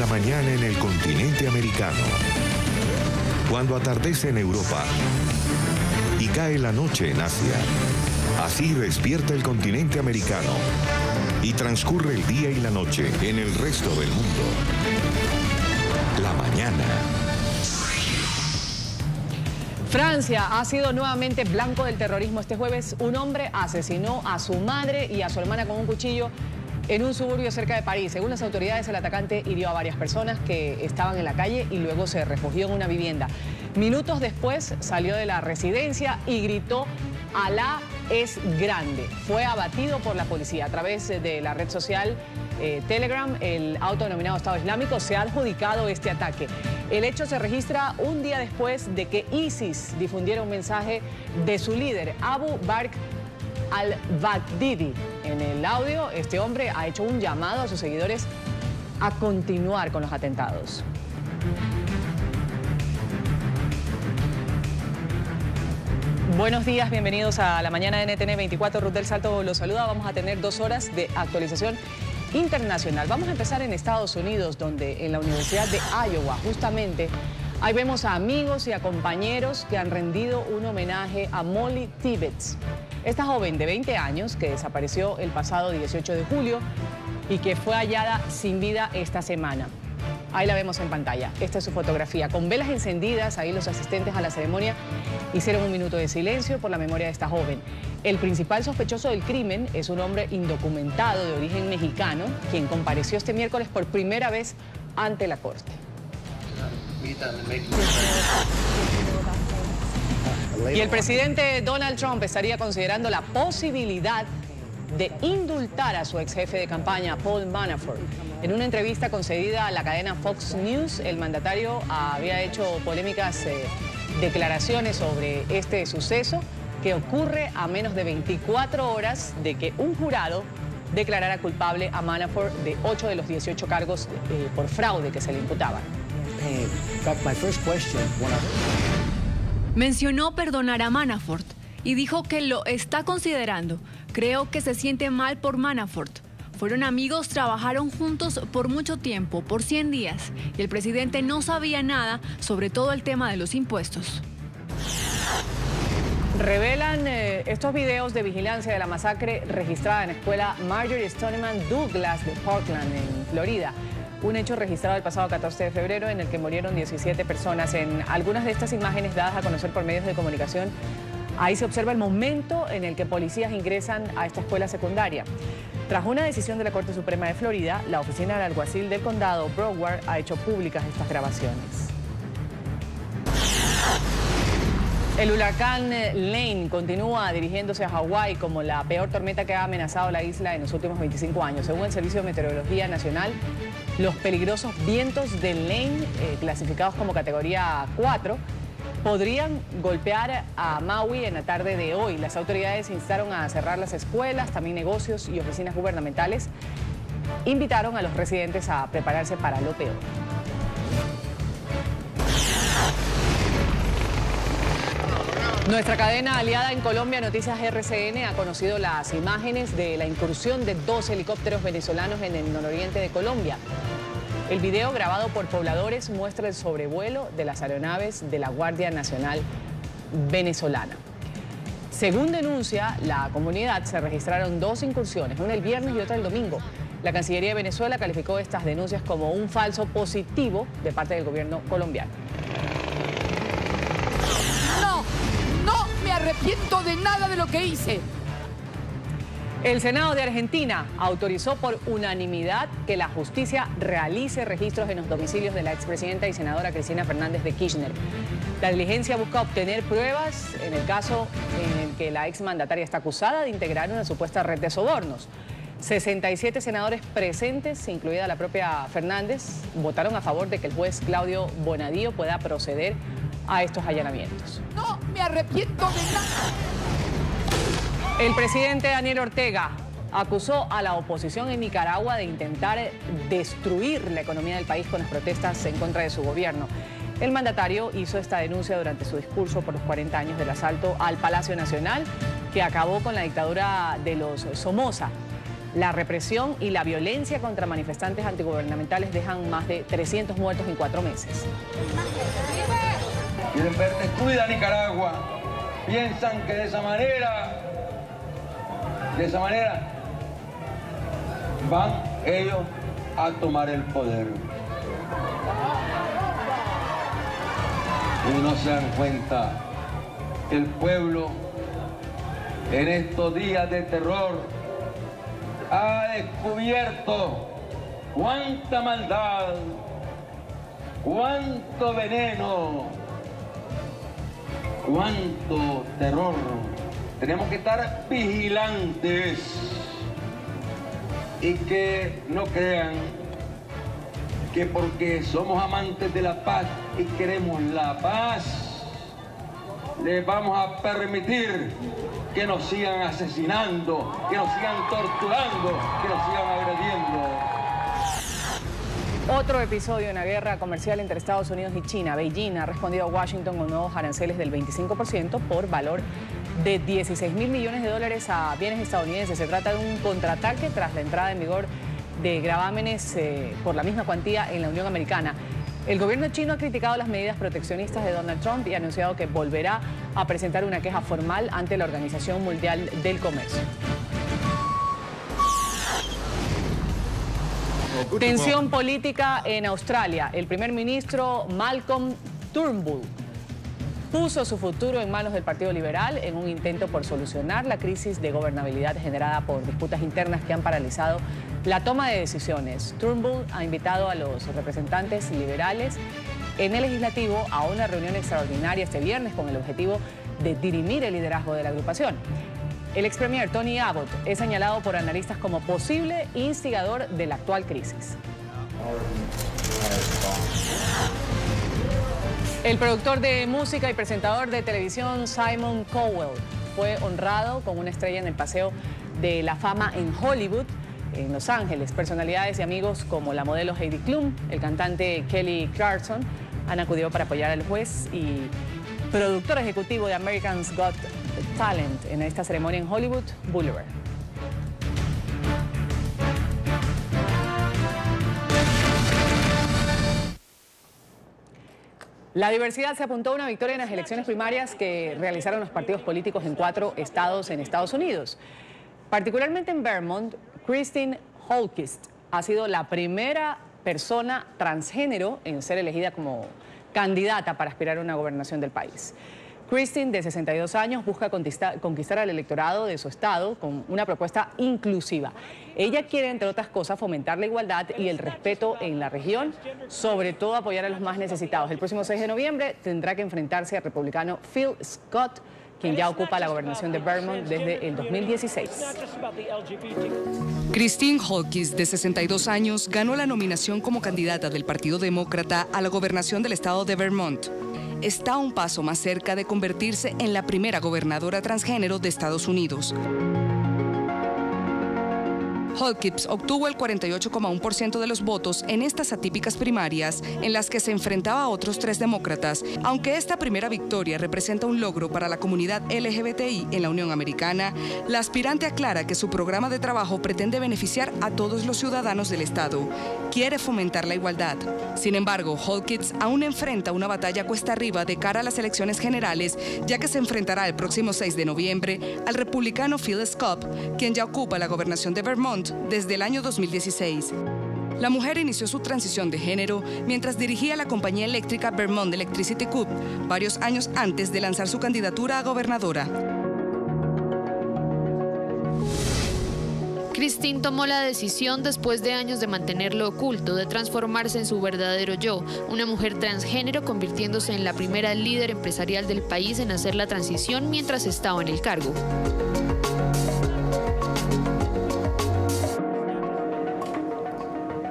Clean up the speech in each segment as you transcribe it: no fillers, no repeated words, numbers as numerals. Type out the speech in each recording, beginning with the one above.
La mañana en el continente americano. Cuando atardece en Europa y cae la noche en Asia. Así despierta el continente americano y transcurre el día y la noche en el resto del mundo. La mañana. Francia ha sido nuevamente blanco del terrorismo. Este jueves un hombre asesinó a su madre y a su hermana con un cuchillo en un suburbio cerca de París. Según las autoridades, el atacante hirió a varias personas que estaban en la calle y luego se refugió en una vivienda. Minutos después salió de la residencia y gritó: "Alá es grande". Fue abatido por la policía. A través de la red social Telegram, el autodenominado Estado Islámico se ha adjudicado este ataque. El hecho se registra un día después de que ISIS difundiera un mensaje de su líder, Abu Bakr al-Baghdadi. En el audio, este hombre ha hecho un llamado a sus seguidores a continuar con los atentados. Buenos días, bienvenidos a la mañana de NTN 24. Ruth del Salto los saluda. Vamos a tener 2 horas de actualización internacional. Vamos a empezar en Estados Unidos, donde en la Universidad de Iowa, justamente, ahí vemos a amigos y a compañeros que han rendido un homenaje a Molly Tibbetts. Esta joven de 20 años que desapareció el pasado 18 de julio y que fue hallada sin vida esta semana. Ahí la vemos en pantalla. Esta es su fotografía. Con velas encendidas, ahí los asistentes a la ceremonia hicieron un minuto de silencio por la memoria de esta joven. El principal sospechoso del crimen es un hombre indocumentado de origen mexicano, quien compareció este miércoles por primera vez ante la corte. Y el presidente Donald Trump estaría considerando la posibilidad de indultar a su ex jefe de campaña, Paul Manafort. En una entrevista concedida a la cadena Fox News, el mandatario había hecho polémicas declaraciones sobre este suceso que ocurre a menos de 24 horas de que un jurado declarara culpable a Manafort de 8 de los 18 cargos por fraude que se le imputaban. Mencionó perdonar a Manafort y dijo que lo está considerando. Creo que se siente mal por Manafort. Fueron amigos, trabajaron juntos por mucho tiempo, por 100 días, y el presidente no sabía nada sobre todo el tema de los impuestos. Revelan estos videos de vigilancia de la masacre registrada en la escuela Marjory Stoneman Douglas de Parkland, en Florida. Un hecho registrado el pasado 14 de febrero en el que murieron 17 personas. En algunas de estas imágenes dadas a conocer por medios de comunicación, ahí se observa el momento en el que policías ingresan a esta escuela secundaria. Tras una decisión de la Corte Suprema de Florida, la oficina del alguacil del condado, Broward, ha hecho públicas estas grabaciones. El huracán Lane continúa dirigiéndose a Hawái como la peor tormenta que ha amenazado la isla en los últimos 25 años. Según el Servicio de Meteorología Nacional, los peligrosos vientos de Lane, clasificados como categoría 4, podrían golpear a Maui en la tarde de hoy. Las autoridades instaron a cerrar las escuelas, también negocios y oficinas gubernamentales. Invitaron a los residentes a prepararse para lo peor. Nuestra cadena aliada en Colombia, Noticias RCN, ha conocido las imágenes de la incursión de 2 helicópteros venezolanos en el nororiente de Colombia. El video grabado por pobladores muestra el sobrevuelo de las aeronaves de la Guardia Nacional venezolana. Según denuncia la comunidad, se registraron 2 incursiones, una el viernes y otra el domingo. La Cancillería de Venezuela calificó estas denuncias como un falso positivo de parte del gobierno colombiano. No me arrepiento de nada de lo que hice. El Senado de Argentina autorizó por unanimidad que la justicia realice registros en los domicilios de la expresidenta y senadora Cristina Fernández de Kirchner. La diligencia busca obtener pruebas en el caso en el que la exmandataria está acusada de integrar una supuesta red de sobornos. 67 senadores presentes, incluida la propia Fernández, votaron a favor de que el juez Claudio Bonadío pueda proceder a estos allanamientos. No me arrepiento de nada. El presidente Daniel Ortega acusó a la oposición en Nicaragua de intentar destruir la economía del país con las protestas en contra de su gobierno. El mandatario hizo esta denuncia durante su discurso por los 40 años del asalto al Palacio Nacional, que acabó con la dictadura de los Somoza. La represión y la violencia contra manifestantes antigubernamentales dejan más de 300 muertos en 4 meses. Quieren ver descuida Nicaragua. Piensan que de esa manera van ellos a tomar el poder. Y no se dan cuenta, el pueblo en estos días de terror ha descubierto cuánta maldad, cuánto veneno, cuánto terror. Tenemos que estar vigilantes y que no crean que porque somos amantes de la paz y queremos la paz, les vamos a permitir que nos sigan asesinando, que nos sigan torturando, que nos sigan agrediendo. Otro episodio en la guerra comercial entre Estados Unidos y China. Beijing ha respondido a Washington con nuevos aranceles del 25% por valor de 16.000 millones de dólares a bienes estadounidenses. Se trata de un contraataque tras la entrada en vigor de gravámenes por la misma cuantía en la Unión Americana. El gobierno chino ha criticado las medidas proteccionistas de Donald Trump y ha anunciado que volverá a presentar una queja formal ante la Organización Mundial del Comercio. Tensión política en Australia. El primer ministro Malcolm Turnbull puso su futuro en manos del Partido Liberal en un intento por solucionar la crisis de gobernabilidad generada por disputas internas que han paralizado la toma de decisiones. Turnbull ha invitado a los representantes liberales en el legislativo a una reunión extraordinaria este viernes con el objetivo de dirimir el liderazgo de la agrupación. El ex premier Tony Abbott es señalado por analistas como posible instigador de la actual crisis. El productor de música y presentador de televisión Simon Cowell fue honrado con una estrella en el Paseo de la Fama en Hollywood, en Los Ángeles. Personalidades y amigos como la modelo Heidi Klum, el cantante Kelly Clarkson han acudido para apoyar al juez y productor ejecutivo de America's Got Talent en esta ceremonia en Hollywood Boulevard. La diversidad se apuntó a una victoria en las elecciones primarias que realizaron los partidos políticos en 4 estados en Estados Unidos. Particularmente en Vermont, Christine Holquist ha sido la primera persona transgénero en ser elegida como candidata para aspirar a una gobernación del país. Christine, de 62 años, busca conquistar al electorado de su estado con una propuesta inclusiva. Ella quiere, entre otras cosas, fomentar la igualdad y el respeto en la región, sobre todo apoyar a los más necesitados. El próximo 6 de noviembre tendrá que enfrentarse al republicano Phil Scott, quien ya ocupa la gobernación de Vermont desde el 2016. Christine Holquist, de 62 años, ganó la nominación como candidata del Partido Demócrata a la gobernación del estado de Vermont. Está un paso más cerca de convertirse en la primera gobernadora transgénero de Estados Unidos. Holquist obtuvo el 48,1% de los votos en estas atípicas primarias en las que se enfrentaba a otros 3 demócratas. Aunque esta primera victoria representa un logro para la comunidad LGBTI en la Unión Americana, la aspirante aclara que su programa de trabajo pretende beneficiar a todos los ciudadanos del estado. Quiere fomentar la igualdad. Sin embargo, Holquist aún enfrenta una batalla cuesta arriba de cara a las elecciones generales, ya que se enfrentará el próximo 6 de noviembre al republicano Phil Scott, quien ya ocupa la gobernación de Vermont desde el año 2016. La mujer inició su transición de género mientras dirigía la compañía eléctrica Vermont Electricity Co., varios años antes de lanzar su candidatura a gobernadora. Christine tomó la decisión después de años de mantenerlo oculto, de transformarse en su verdadero yo, una mujer transgénero convirtiéndose en la primera líder empresarial del país en hacer la transición mientras estaba en el cargo.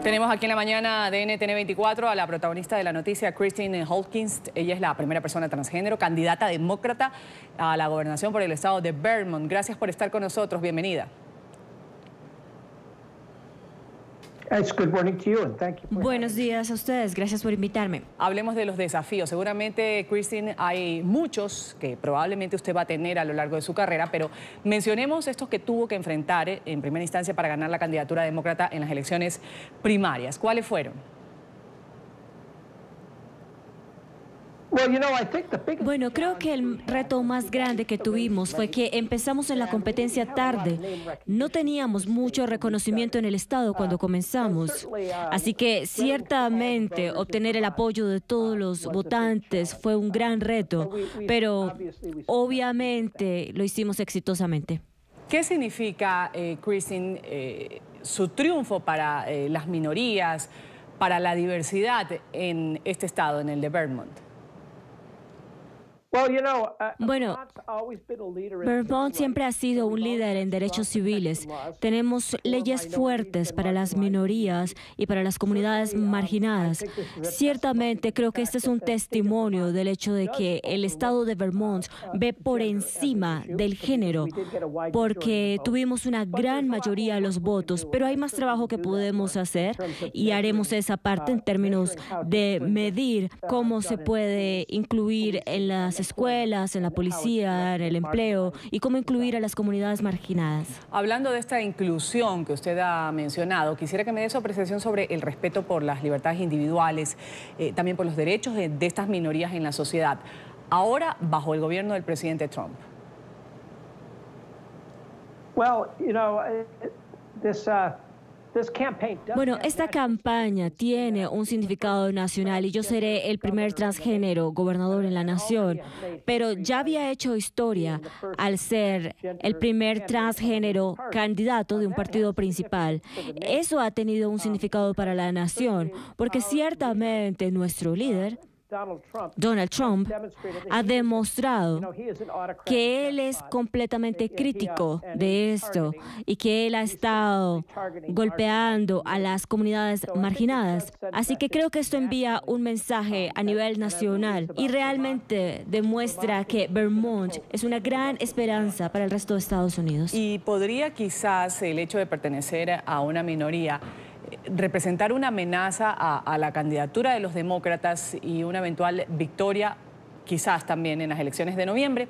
Tenemos aquí en la mañana de NTN 24 a la protagonista de la noticia, Christine Holquist. Ella es la primera persona transgénero, candidata demócrata a la gobernación por el estado de Vermont. Gracias por estar con nosotros. Bienvenida. Buenos días a ustedes, gracias por invitarme. Hablemos de los desafíos. Seguramente, Christine, hay muchos que probablemente usted va a tener a lo largo de su carrera, pero mencionemos estos que tuvo que enfrentar en primera instancia para ganar la candidatura demócrata en las elecciones primarias. ¿Cuáles fueron? Bueno, creo que el reto más grande que tuvimos fue que empezamos en la competencia tarde. No teníamos mucho reconocimiento en el estado cuando comenzamos. Así que ciertamente obtener el apoyo de todos los votantes fue un gran reto, pero obviamente lo hicimos exitosamente. ¿Qué significa, Christine, su triunfo para las minorías, para la diversidad en este estado, en el de Vermont? Bueno, Vermont siempre ha sido un líder en derechos civiles. Tenemos leyes fuertes para las minorías y para las comunidades marginadas. Ciertamente creo que este es un testimonio del hecho de que el estado de Vermont ve por encima del género, porque tuvimos una gran mayoría de los votos, pero hay más trabajo que podemos hacer y haremos esa parte en términos de medir cómo se puede incluir en las escuelas, en la policía, en el empleo y cómo incluir a las comunidades marginadas. Hablando de esta inclusión que usted ha mencionado, quisiera que me dé su apreciación sobre el respeto por las libertades individuales, también por los derechos de estas minorías en la sociedad, ahora bajo el gobierno del presidente Trump. Bueno, esta campaña tiene un significado nacional y yo seré el primer transgénero gobernador en la nación, pero ya había hecho historia al ser el primer transgénero candidato de un partido principal. Eso ha tenido un significado para la nación, porque ciertamente nuestro líder, Donald Trump, ha demostrado que él es completamente crítico de esto y que él ha estado golpeando a las comunidades marginadas. Así que creo que esto envía un mensaje a nivel nacional y realmente demuestra que Vermont es una gran esperanza para el resto de Estados Unidos. Y podría quizás el hecho de pertenecer a una minoría representar una amenaza a la candidatura de los demócratas y una eventual victoria, quizás también en las elecciones de noviembre.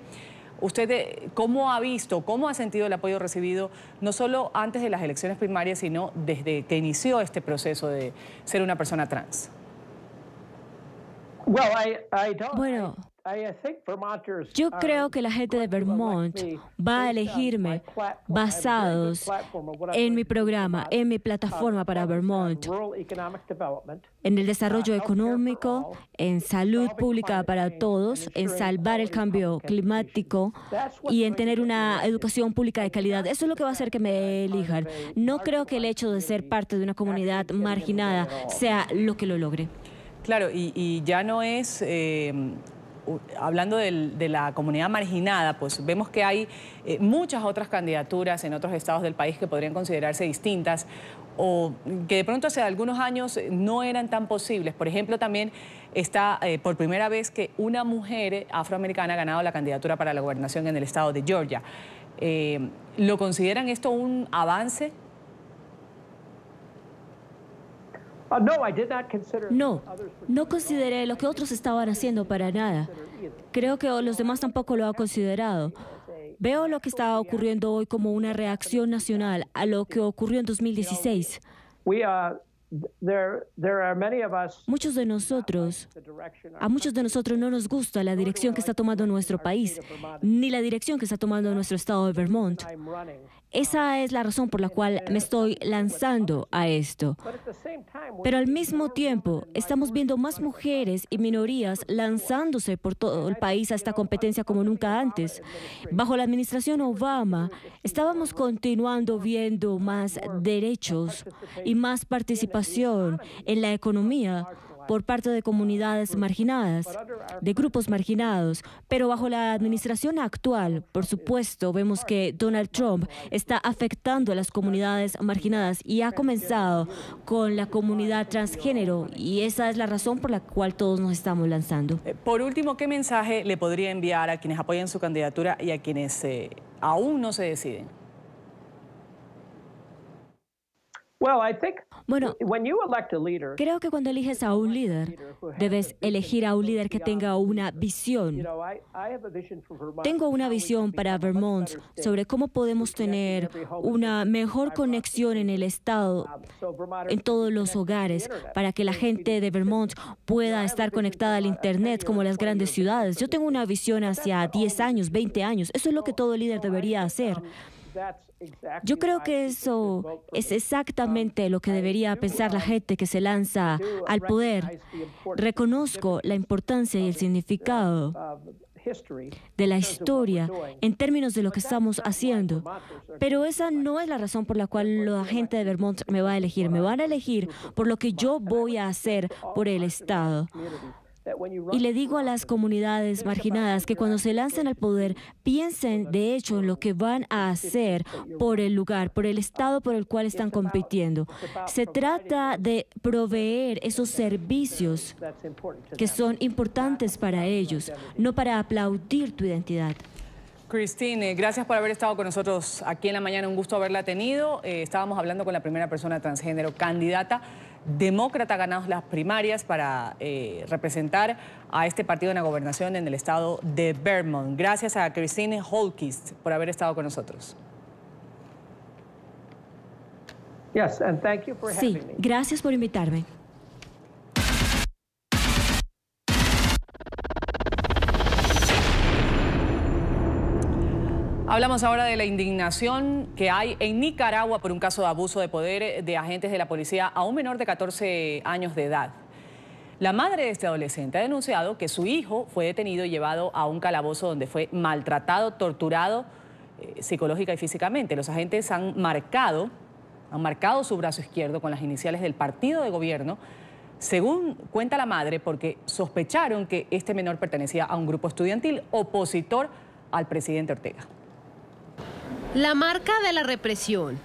¿Usted cómo ha visto, cómo ha sentido el apoyo recibido, no solo antes de las elecciones primarias, sino desde que inició este proceso de ser una persona trans? Bueno, yo creo que la gente de Vermont va a elegirme basados en mi programa, en mi plataforma para Vermont, en el desarrollo económico, en salud pública para todos, en salvar el cambio climático y en tener una educación pública de calidad. Eso es lo que va a hacer que me elijan. No creo que el hecho de ser parte de una comunidad marginada sea lo que lo logre. Claro, y ya no es... hablando de la comunidad marginada, pues vemos que hay muchas otras candidaturas en otros estados del país que podrían considerarse distintas o que de pronto hace algunos años no eran tan posibles. Por ejemplo, también está por primera vez que una mujer afroamericana ha ganado la candidatura para la gobernación en el estado de Georgia. ¿Lo consideran esto un avance? No consideré lo que otros estaban haciendo para nada. Creo que los demás tampoco lo han considerado. Veo lo que está ocurriendo hoy como una reacción nacional a lo que ocurrió en 2016. A muchos de nosotros no nos gusta la dirección que está tomando nuestro país, ni la dirección que está tomando nuestro estado de Vermont. Esa es la razón por la cual me estoy lanzando a esto. Pero al mismo tiempo, estamos viendo más mujeres y minorías lanzándose por todo el país a esta competencia como nunca antes. Bajo la administración Obama, estábamos continuando viendo más derechos y más participación en la economía por parte de comunidades marginadas, de grupos marginados. Pero bajo la administración actual, por supuesto, vemos que Donald Trump está afectando a las comunidades marginadas y ha comenzado con la comunidad transgénero y esa es la razón por la cual todos nos estamos lanzando. Por último, ¿qué mensaje le podría enviar a quienes apoyan su candidatura y a quienes aún no se deciden? Bueno, creo que cuando eliges a un líder, debes elegir a un líder que tenga una visión. Tengo una visión para Vermont sobre cómo podemos tener una mejor conexión en el estado, en todos los hogares, para que la gente de Vermont pueda estar conectada al Internet como las grandes ciudades. Yo tengo una visión hacia 10 años, 20 años. Eso es lo que todo líder debería hacer. Yo creo que eso es exactamente lo que debería pensar la gente que se lanza al poder. Reconozco la importancia y el significado de la historia en términos de lo que estamos haciendo, pero esa no es la razón por la cual la gente de Vermont me va a elegir. Me van a elegir por lo que yo voy a hacer por el Estado. Y le digo a las comunidades marginadas que cuando se lancen al poder, piensen de hecho en lo que van a hacer por el lugar, por el estado por el cual están compitiendo. Se trata de proveer esos servicios que son importantes para ellos, no para aplaudir tu identidad. Christine, gracias por haber estado con nosotros aquí en la mañana. Un gusto haberla tenido. Estábamos hablando con la primera persona transgénero candidata demócrata ganados las primarias para representar a este partido en la gobernación en el estado de Vermont. Gracias a Christine Holquist por haber estado con nosotros. Sí, gracias por invitarme. Hablamos ahora de la indignación que hay en Nicaragua por un caso de abuso de poder de agentes de la policía a un menor de 14 años de edad. La madre de este adolescente ha denunciado que su hijo fue detenido y llevado a un calabozo donde fue maltratado, torturado psicológica y físicamente. Los agentes han marcado su brazo izquierdo con las iniciales del partido de gobierno, según cuenta la madre, porque sospecharon que este menor pertenecía a un grupo estudiantil opositor al presidente Ortega. La marca de la represión.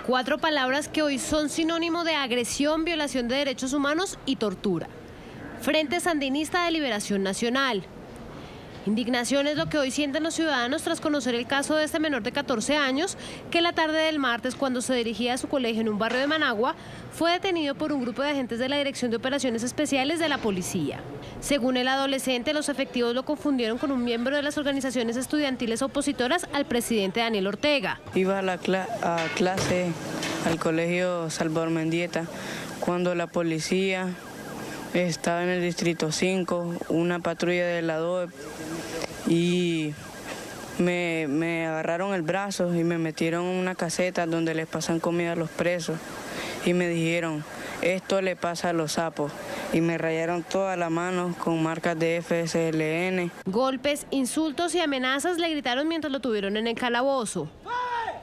4 palabras que hoy son sinónimo de agresión, violación de derechos humanos y tortura. Frente Sandinista de Liberación Nacional. Indignación es lo que hoy sienten los ciudadanos tras conocer el caso de este menor de 14 años que la tarde del martes, cuando se dirigía a su colegio en un barrio de Managua, fue detenido por un grupo de agentes de la Dirección de Operaciones Especiales de la policía. Según el adolescente, los efectivos lo confundieron con un miembro de las organizaciones estudiantiles opositoras al presidente Daniel Ortega. Iba a clase al colegio Salvador Mendieta cuando la policía estaba en el distrito 5, una patrulla de la DOE, y me agarraron el brazo y me metieron en una caseta donde les pasan comida a los presos y me dijeron, esto le pasa a los sapos, y me rayaron toda la mano con marcas de FSLN. Golpes, insultos y amenazas le gritaron mientras lo tuvieron en el calabozo,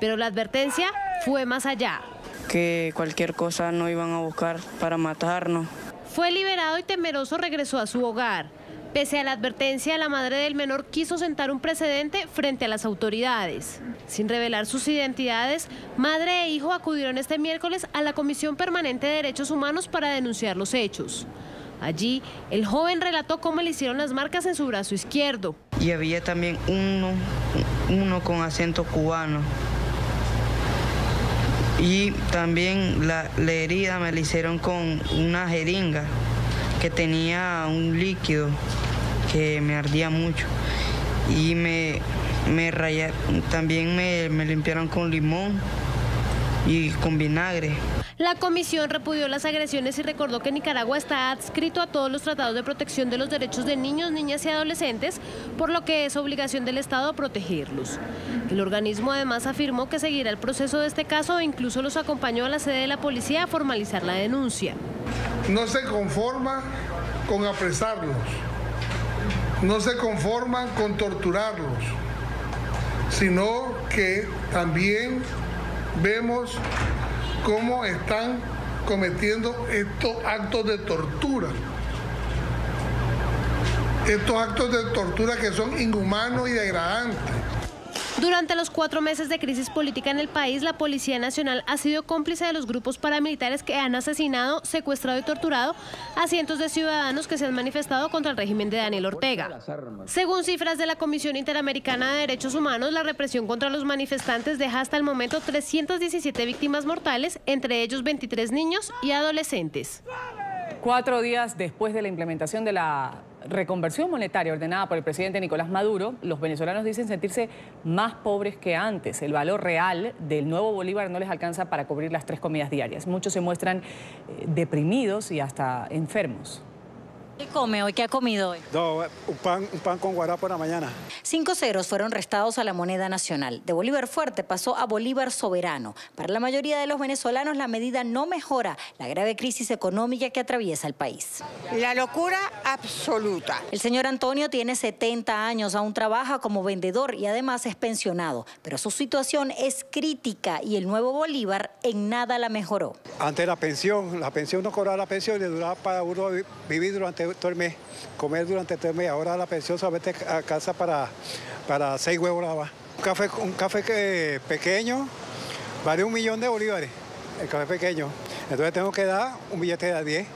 pero la advertencia fue más allá. Que cualquier cosa no iban a buscar para matarnos. Fue liberado y temeroso regresó a su hogar. Pese a la advertencia, la madre del menor quiso sentar un precedente frente a las autoridades. Sin revelar sus identidades, madre e hijo acudieron este miércoles a la Comisión Permanente de Derechos Humanos para denunciar los hechos. Allí, el joven relató cómo le hicieron las marcas en su brazo izquierdo. Y había también uno con acento cubano. Y también la herida me la hicieron con una jeringa que tenía un líquido que me ardía mucho. Y me rayaron, también me limpiaron con limón y con vinagre. La comisión repudió las agresiones y recordó que Nicaragua está adscrito a todos los tratados de protección de los derechos de niños, niñas y adolescentes, por lo que es obligación del Estado protegerlos. El organismo además afirmó que seguirá el proceso de este caso e incluso los acompañó a la sede de la policía a formalizar la denuncia. No se conforma con apresarlos, no se conforman con torturarlos, sino que también vemos cómo están cometiendo estos actos de tortura. Estos actos de tortura que son inhumanos y degradantes. Durante los 4 meses de crisis política en el país, la Policía Nacional ha sido cómplice de los grupos paramilitares que han asesinado, secuestrado y torturado a cientos de ciudadanos que se han manifestado contra el régimen de Daniel Ortega. Según cifras de la Comisión Interamericana de Derechos Humanos, la represión contra los manifestantes deja hasta el momento 317 víctimas mortales, entre ellos 23 niños y adolescentes. 4 días después de la implementación de la reconversión monetaria ordenada por el presidente Nicolás Maduro, los venezolanos dicen sentirse más pobres que antes. El valor real del nuevo bolívar no les alcanza para cubrir las 3 comidas diarias. Muchos se muestran deprimidos y hasta enfermos. ¿Qué come hoy? ¿Qué ha comido hoy? No, un pan con guarapo en la mañana. 5 ceros fueron restados a la moneda nacional. De Bolívar fuerte pasó a Bolívar soberano. Para la mayoría de los venezolanos la medida no mejora la grave crisis económica que atraviesa el país. La locura absoluta. El señor Antonio tiene 70 años, aún trabaja como vendedor y además es pensionado. Pero su situación es crítica y el nuevo Bolívar en nada la mejoró. Antes la pensión no cobraba la pensión y le duraba para uno vivir durante todo el mes, comer durante todo el mes. Ahora la pensión solamente alcanza para 6 huevos nada más. Un café pequeño vale 1 millón de bolívares, el café pequeño. Entonces tengo que dar un billete de 10.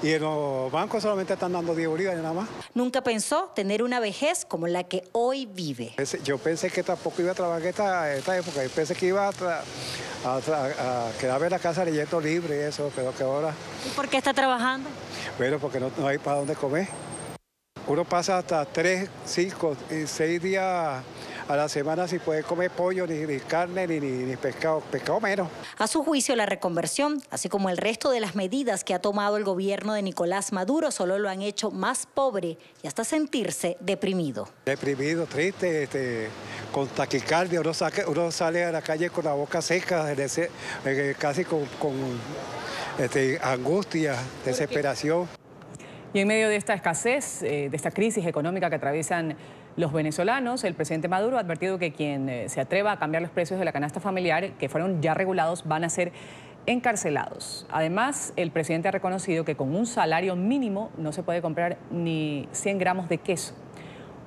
Y en los bancos solamente están dando 10 bolívares nada más. Nunca pensó tener una vejez como la que hoy vive. Yo pensé que tampoco iba a trabajar en esta época. Yo pensé que iba a quedarme en la casa leyendo libros y eso, pero que ahora... ¿Y por qué está trabajando? Bueno, porque no hay para dónde comer. Uno pasa hasta 3, 5 y 6 días a la semana sin poder comer pollo, ni carne, ni pescado menos. A su juicio, la reconversión, así como el resto de las medidas que ha tomado el gobierno de Nicolás Maduro, solo lo han hecho más pobre y hasta sentirse deprimido. Deprimido, triste, con taquicardia, uno sale a la calle con la boca seca, casi con angustia, desesperación. Y en medio de esta escasez, de esta crisis económica que atraviesan los venezolanos, el presidente Maduro ha advertido que quien se atreva a cambiar los precios de la canasta familiar, que fueron ya regulados, van a ser encarcelados. Además, el presidente ha reconocido que con un salario mínimo no se puede comprar ni 100 gramos de queso.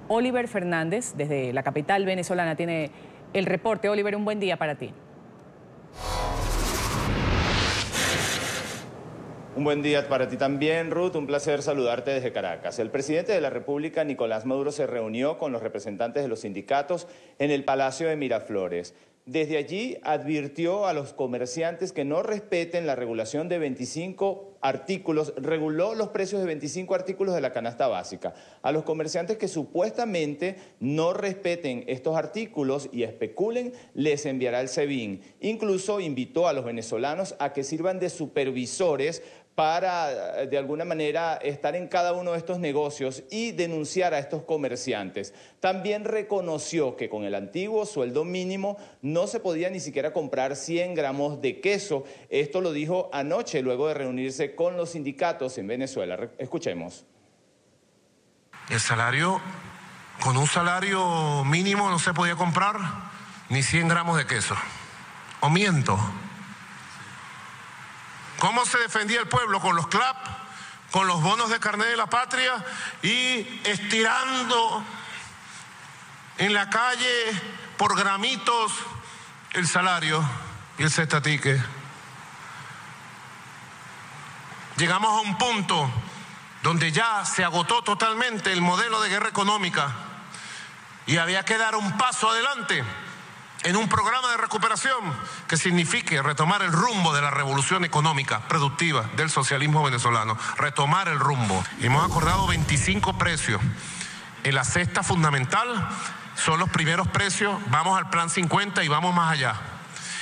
Oliver Fernández, desde la capital venezolana, tiene el reporte. Oliver, un buen día para ti. Un buen día para ti también, Ruth. Un placer saludarte desde Caracas. El presidente de la República, Nicolás Maduro, se reunió con los representantes de los sindicatos en el Palacio de Miraflores. Desde allí advirtió a los comerciantes que no respeten la regulación de 25 artículos, reguló los precios de 25 artículos de la canasta básica. A los comerciantes que supuestamente no respeten estos artículos y especulen, les enviará el SEBIN. Incluso invitó a los venezolanos a que sirvan de supervisores para, de alguna manera, estar en cada uno de estos negocios y denunciar a estos comerciantes. También reconoció que con el antiguo sueldo mínimo no se podía ni siquiera comprar 100 gramos de queso. Esto lo dijo anoche, luego de reunirse con los sindicatos en Venezuela. Escuchemos. Con un salario mínimo no se podía comprar ni 100 gramos de queso. ¿O miento? ¿Cómo se defendía el pueblo? Con los CLAP, con los bonos de carnet de la patria y estirando en la calle por gramitos el salario y el cestatique. Llegamos a un punto donde ya se agotó totalmente el modelo de guerra económica y había que dar un paso adelante en un programa de recuperación que signifique retomar el rumbo de la revolución económica productiva del socialismo venezolano, retomar el rumbo. Hemos acordado 25 precios. En la cesta fundamental son los primeros precios, vamos al plan 50 y vamos más allá.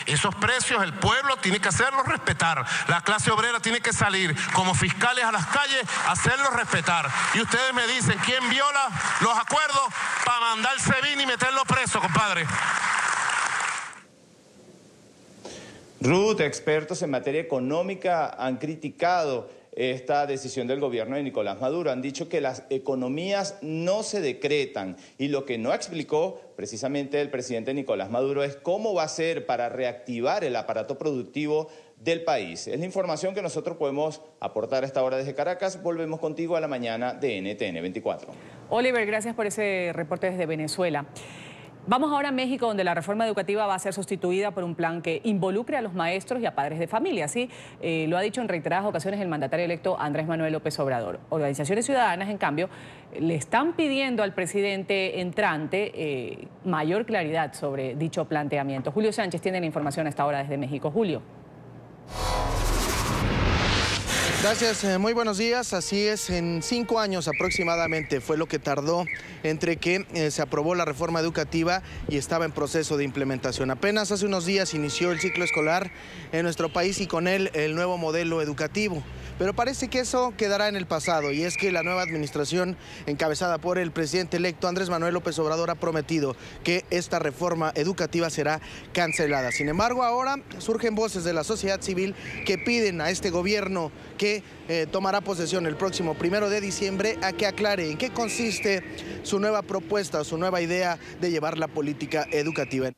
Esos precios el pueblo tiene que hacerlos respetar, la clase obrera tiene que salir como fiscales a las calles a hacerlos respetar. Y ustedes me dicen, ¿quién viola los acuerdos para mandar el SEBIN y meterlo preso, compadre? Ruth, expertos en materia económica han criticado esta decisión del gobierno de Nicolás Maduro. Han dicho que las economías no se decretan y lo que no explicó precisamente el presidente Nicolás Maduro es cómo va a ser para reactivar el aparato productivo del país. Es la información que nosotros podemos aportar a esta hora desde Caracas. Volvemos contigo a la mañana de NTN 24. Oliver, gracias por ese reporte desde Venezuela. Vamos ahora a México, donde la reforma educativa va a ser sustituida por un plan que involucre a los maestros y a padres de familia. Así lo ha dicho en reiteradas ocasiones el mandatario electo Andrés Manuel López Obrador. Organizaciones ciudadanas, en cambio, le están pidiendo al presidente entrante mayor claridad sobre dicho planteamiento. Julio Sánchez tiene la información a esta hora desde México. Julio. Gracias, muy buenos días. Así es, en 5 años aproximadamente fue lo que tardó entre que se aprobó la reforma educativa y estaba en proceso de implementación. Apenas hace unos días inició el ciclo escolar en nuestro país y con él el nuevo modelo educativo. Pero parece que eso quedará en el pasado, y es que la nueva administración encabezada por el presidente electo Andrés Manuel López Obrador ha prometido que esta reforma educativa será cancelada. Sin embargo, ahora surgen voces de la sociedad civil que piden a este gobierno que tomará posesión el próximo 1 de diciembre a que aclare en qué consiste su nueva propuesta, su nueva idea de llevar la política educativa.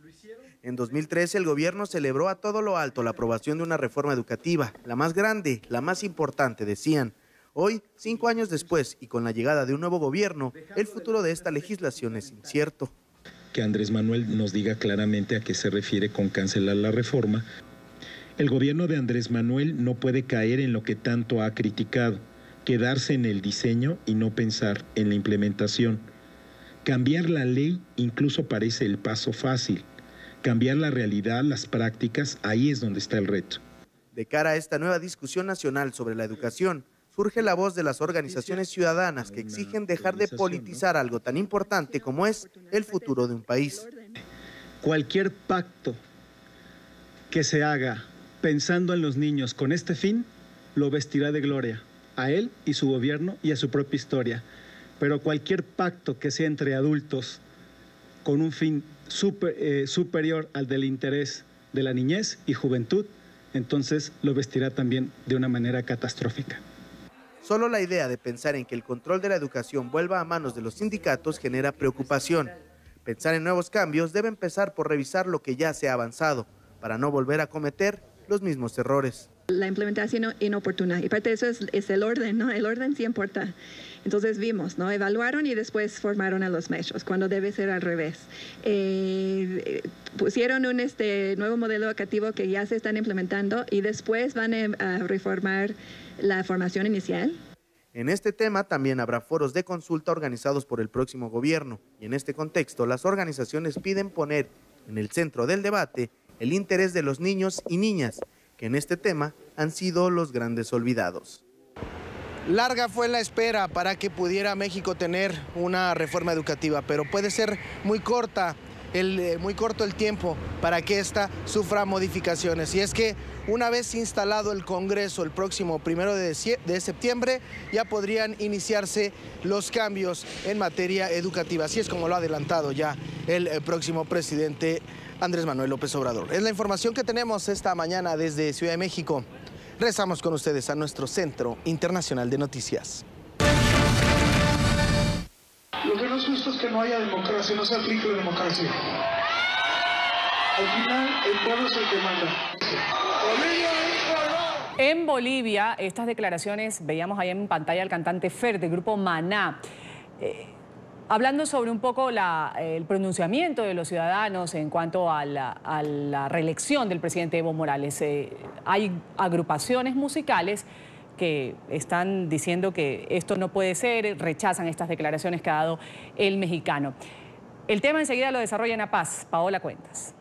En 2013 el gobierno celebró a todo lo alto la aprobación de una reforma educativa, la más grande, la más importante, decían. Hoy, 5 años después y con la llegada de un nuevo gobierno, el futuro de esta legislación es incierto. Que Andrés Manuel nos diga claramente a qué se refiere con cancelar la reforma. El gobierno de Andrés Manuel no puede caer en lo que tanto ha criticado, quedarse en el diseño y no pensar en la implementación. Cambiar la ley incluso parece el paso fácil. Cambiar la realidad, las prácticas, ahí es donde está el reto. De cara a esta nueva discusión nacional sobre la educación, surge la voz de las organizaciones ciudadanas que exigen dejar de politizar algo tan importante como es el futuro de un país. Cualquier pacto que se haga pensando en los niños con este fin, lo vestirá de gloria a él y su gobierno y a su propia historia. Pero cualquier pacto que sea entre adultos con un fin superior al del interés de la niñez y juventud, entonces lo vestirá también de una manera catastrófica. Solo la idea de pensar en que el control de la educación vuelva a manos de los sindicatos genera preocupación. Pensar en nuevos cambios debe empezar por revisar lo que ya se ha avanzado, para no volver a cometer los mismos errores. La implementación inoportuna, y parte de eso es el orden, ¿no? El orden sí importa. Entonces vimos, ¿no? Evaluaron y después formaron a los maestros, cuando debe ser al revés. Pusieron un nuevo modelo educativo que ya se están implementando y después van a reformar la formación inicial. En este tema también habrá foros de consulta organizados por el próximo gobierno, y en este contexto las organizaciones piden poner en el centro del debate el interés de los niños y niñas, que en este tema han sido los grandes olvidados. Larga fue la espera para que pudiera México tener una reforma educativa, pero puede ser muy corto el tiempo para que ésta sufra modificaciones. Y es que una vez instalado el Congreso el próximo 1 de septiembre, ya podrían iniciarse los cambios en materia educativa. Así es como lo ha adelantado ya el próximo presidente Andrés Manuel López Obrador. Es la información que tenemos esta mañana desde Ciudad de México. Regresamos con ustedes a nuestro Centro Internacional de Noticias. Lo que no es justo es que no haya democracia, no se aplique la democracia. Al final, el pueblo es el que manda. En Bolivia, estas declaraciones, veíamos ahí en pantalla al cantante Fer del grupo Maná, hablando sobre un poco el pronunciamiento de los ciudadanos en cuanto a la reelección del presidente Evo Morales. Hay agrupaciones musicales que están diciendo que esto no puede ser, rechazan estas declaraciones que ha dado el mexicano. El tema enseguida lo desarrolla en La Paz. Paola Cuentas.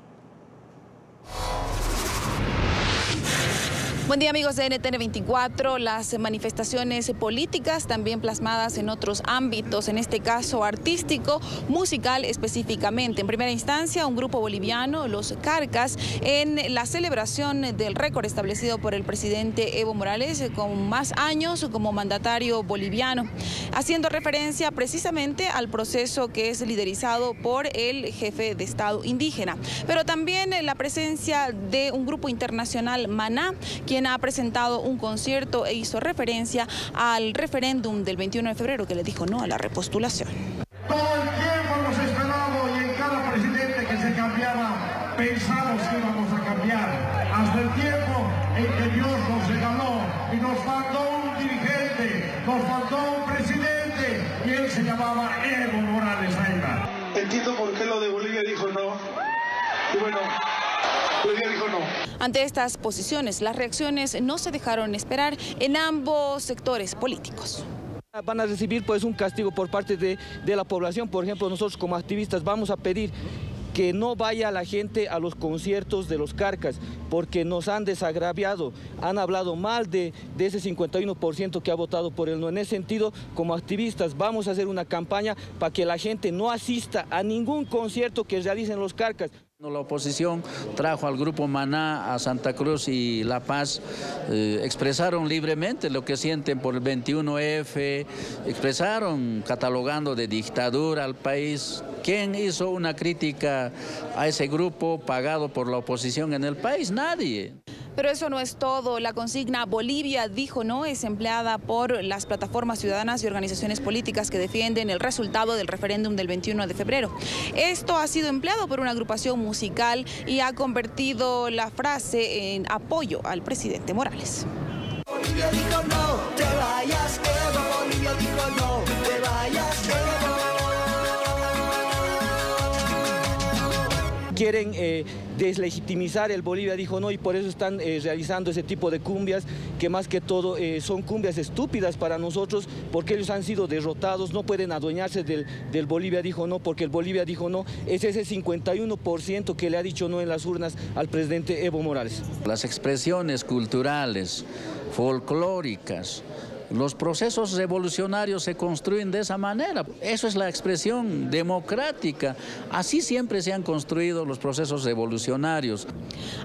Buen día, amigos de NTN 24. Las manifestaciones políticas también plasmadas en otros ámbitos, en este caso artístico, musical específicamente. En primera instancia, un grupo boliviano, Los Carcas, en la celebración del récord establecido por el presidente Evo Morales con más años como mandatario boliviano, haciendo referencia precisamente al proceso que es liderizado por el jefe de Estado indígena. Pero también la presencia de un grupo internacional, Maná, quien ha presentado un concierto e hizo referencia al referéndum del 21 de febrero que le dijo no a la repostulación. Todo el tiempo hemos esperado y en cada presidente que se cambiaba pensamos que íbamos a cambiar. Hasta el tiempo en que Dios nos regaló y nos faltó un dirigente, nos faltó un presidente y él se llamaba Evo Morales Ayla. Entiendo por qué lo de Bolivia dijo dijo no. Bolivia dijo no. Ante estas posiciones, las reacciones no se dejaron esperar en ambos sectores políticos. Van a recibir pues un castigo por parte de la población. Por ejemplo, nosotros como activistas vamos a pedir que no vaya la gente a los conciertos de los Carcas, porque nos han desagraviado, han hablado mal de ese 51% que ha votado por el no. En ese sentido, como activistas, vamos a hacer una campaña para que la gente no asista a ningún concierto que realicen los Carcas. La oposición trajo al grupo Maná a Santa Cruz y La Paz, expresaron libremente lo que sienten por el 21F, expresaron catalogando de dictadura al país. ¿Quién hizo una crítica a ese grupo pagado por la oposición en el país? Nadie. Pero eso no es todo. La consigna Bolivia dijo no es empleada por las plataformas ciudadanas y organizaciones políticas que defienden el resultado del referéndum del 21 de febrero. Esto ha sido empleado por una agrupación musical y ha convertido la frase en apoyo al presidente Morales. Bolivia dijo no, te vayas, Evo. Bolivia dijo no, te vayas, Evo. Quieren deslegitimizar el Bolivia dijo no, y por eso están realizando ese tipo de cumbias que más que todo son cumbias estúpidas para nosotros, porque ellos han sido derrotados, no pueden adueñarse del Bolivia dijo no, porque el Bolivia dijo no es ese 51% que le ha dicho no en las urnas al presidente Evo Morales. Las expresiones culturales, folclóricas, los procesos revolucionarios se construyen de esa manera. Eso es la expresión democrática. Así siempre se han construido los procesos revolucionarios.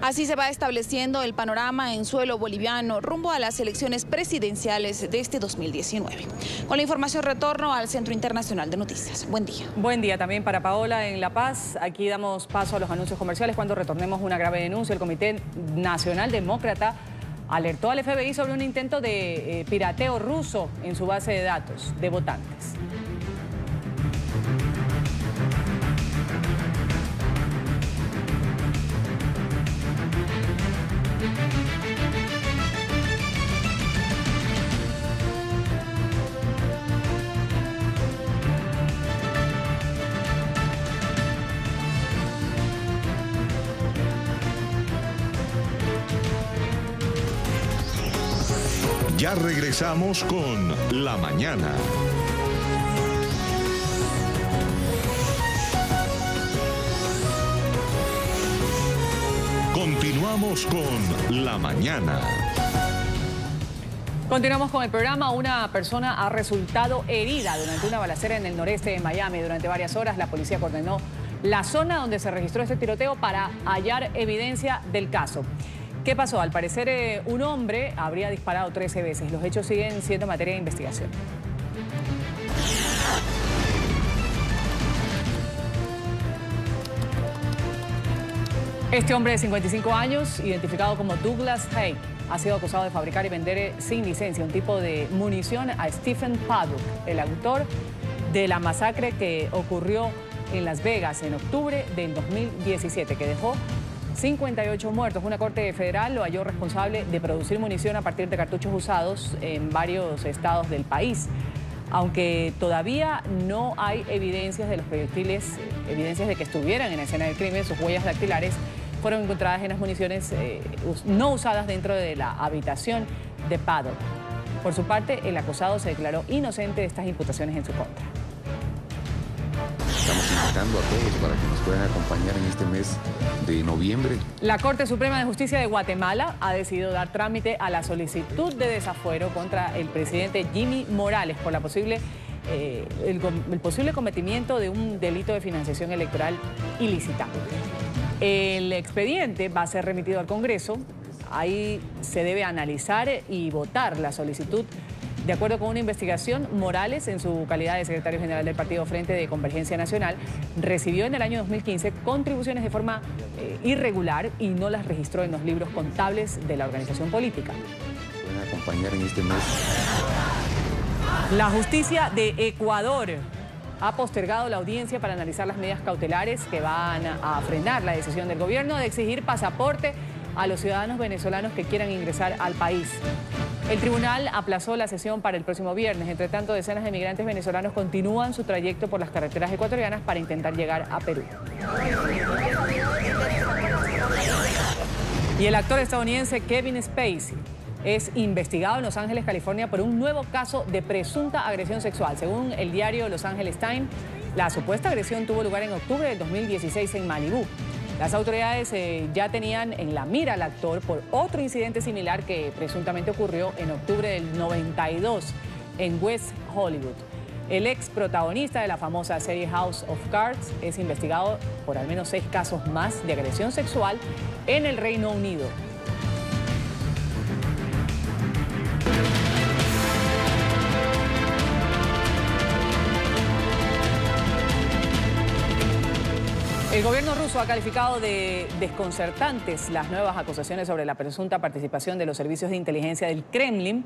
Así se va estableciendo el panorama en suelo boliviano rumbo a las elecciones presidenciales de este 2019. Con la información retorno al Centro Internacional de Noticias. Buen día. Buen día también para Paola en La Paz. Aquí damos paso a los anuncios comerciales. Cuando retornemos, una grave denuncia. El Comité Nacional Demócrata alertó al FBI sobre un intento de pirateo ruso en su base de datos de votantes. Ya regresamos con La Mañana. Continuamos con La Mañana. Continuamos con el programa. Una persona ha resultado herida durante una balacera en el noreste de Miami. Durante varias horas la policía coordinó la zona donde se registró este tiroteo para hallar evidencia del caso. ¿Qué pasó? Al parecer un hombre habría disparado 13 veces. Los hechos siguen siendo materia de investigación. Este hombre de 55 años, identificado como Douglas Haig, ha sido acusado de fabricar y vender sin licencia un tipo de munición a Stephen Paddock, el autor de la masacre que ocurrió en Las Vegas en octubre del 2017, que dejó 58 muertos. Una corte federal lo halló responsable de producir munición a partir de cartuchos usados en varios estados del país. Aunque todavía no hay evidencias de los proyectiles, evidencias de que estuvieran en la escena del crimen, sus huellas dactilares fueron encontradas en las municiones no usadas dentro de la habitación de Paddock. Por su parte, el acusado se declaró inocente de estas imputaciones en su contra. Estamos invitando a todos para que nos puedan acompañar en este mes de noviembre. La Corte Suprema de Justicia de Guatemala ha decidido dar trámite a la solicitud de desafuero contra el presidente Jimmy Morales por la el posible cometimiento de un delito de financiación electoral ilícita. El expediente va a ser remitido al Congreso. Ahí se debe analizar y votar la solicitud. De acuerdo con una investigación, Morales, en su calidad de secretario general del Partido Frente de Convergencia Nacional, recibió en el año 2015 contribuciones de forma irregular y no las registró en los libros contables de la organización política. Pueden acompañar en este mes. La justicia de Ecuador ha postergado la audiencia para analizar las medidas cautelares que van a frenar la decisión del gobierno de exigir pasaporte a los ciudadanos venezolanos que quieran ingresar al país. El tribunal aplazó la sesión para el próximo viernes. Entre tanto, decenas de migrantes venezolanos continúan su trayecto por las carreteras ecuatorianas para intentar llegar a Perú. Y el actor estadounidense Kevin Spacey es investigado en Los Ángeles, California, por un nuevo caso de presunta agresión sexual. Según el diario Los Angeles Times, la supuesta agresión tuvo lugar en octubre del 2016 en Malibú. Las autoridades ya tenían en la mira al actor por otro incidente similar que presuntamente ocurrió en octubre del 92 en West Hollywood. El ex protagonista de la famosa serie House of Cards es investigado por al menos 6 casos más de agresión sexual en el Reino Unido. El gobierno ruso ha calificado de desconcertantes las nuevas acusaciones sobre la presunta participación de los servicios de inteligencia del Kremlin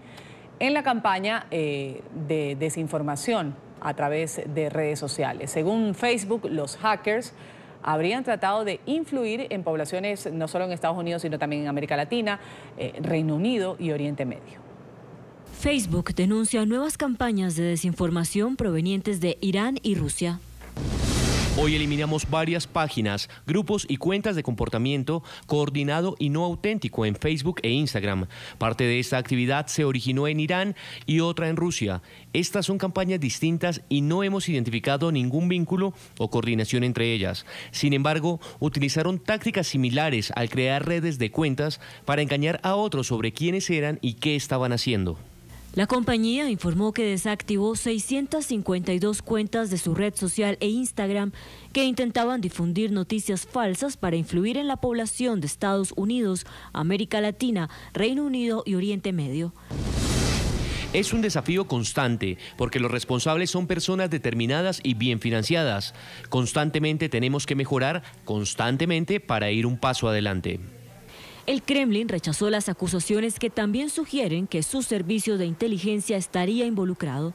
en la campaña de desinformación a través de redes sociales. Según Facebook, los hackers habrían tratado de influir en poblaciones no solo en Estados Unidos, sino también en América Latina, Reino Unido y Oriente Medio. Facebook denuncia nuevas campañas de desinformación provenientes de Irán y Rusia. Hoy eliminamos varias páginas, grupos y cuentas de comportamiento coordinado y no auténtico en Facebook e Instagram. Parte de esta actividad se originó en Irán y otra en Rusia. Estas son campañas distintas y no hemos identificado ningún vínculo o coordinación entre ellas. Sin embargo, utilizaron tácticas similares al crear redes de cuentas para engañar a otros sobre quiénes eran y qué estaban haciendo. La compañía informó que desactivó 652 cuentas de su red social e Instagram que intentaban difundir noticias falsas para influir en la población de Estados Unidos, América Latina, Reino Unido y Oriente Medio. Es un desafío constante porque los responsables son personas determinadas y bien financiadas. Constantemente tenemos que mejorar, constantemente, para ir un paso adelante. El Kremlin rechazó las acusaciones que también sugieren que su servicio de inteligencia estaría involucrado.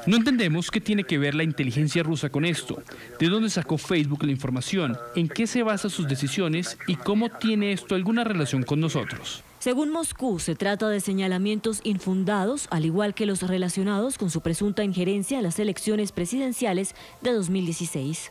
No entendemos qué tiene que ver la inteligencia rusa con esto, de dónde sacó Facebook la información, en qué se basan sus decisiones y cómo tiene esto alguna relación con nosotros. Según Moscú, se trata de señalamientos infundados, al igual que los relacionados con su presunta injerencia en las elecciones presidenciales de 2016.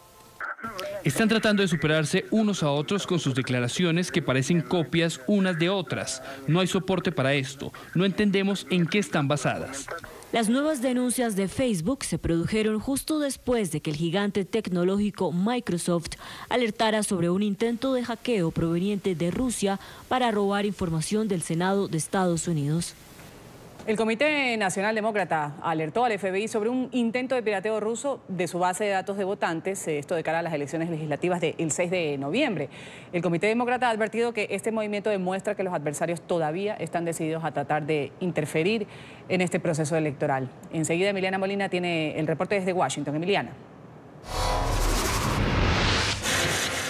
Están tratando de superarse unos a otros con sus declaraciones que parecen copias unas de otras. No hay soporte para esto. No entendemos en qué están basadas. Las nuevas denuncias de Facebook se produjeron justo después de que el gigante tecnológico Microsoft alertara sobre un intento de hackeo proveniente de Rusia para robar información del Senado de Estados Unidos. El Comité Nacional Demócrata alertó al FBI sobre un intento de pirateo ruso de su base de datos de votantes, esto de cara a las elecciones legislativas del 6 de noviembre. El Comité Demócrata ha advertido que este movimiento demuestra que los adversarios todavía están decididos a tratar de interferir en este proceso electoral. Enseguida Emiliana Molina tiene el reporte desde Washington. Emiliana.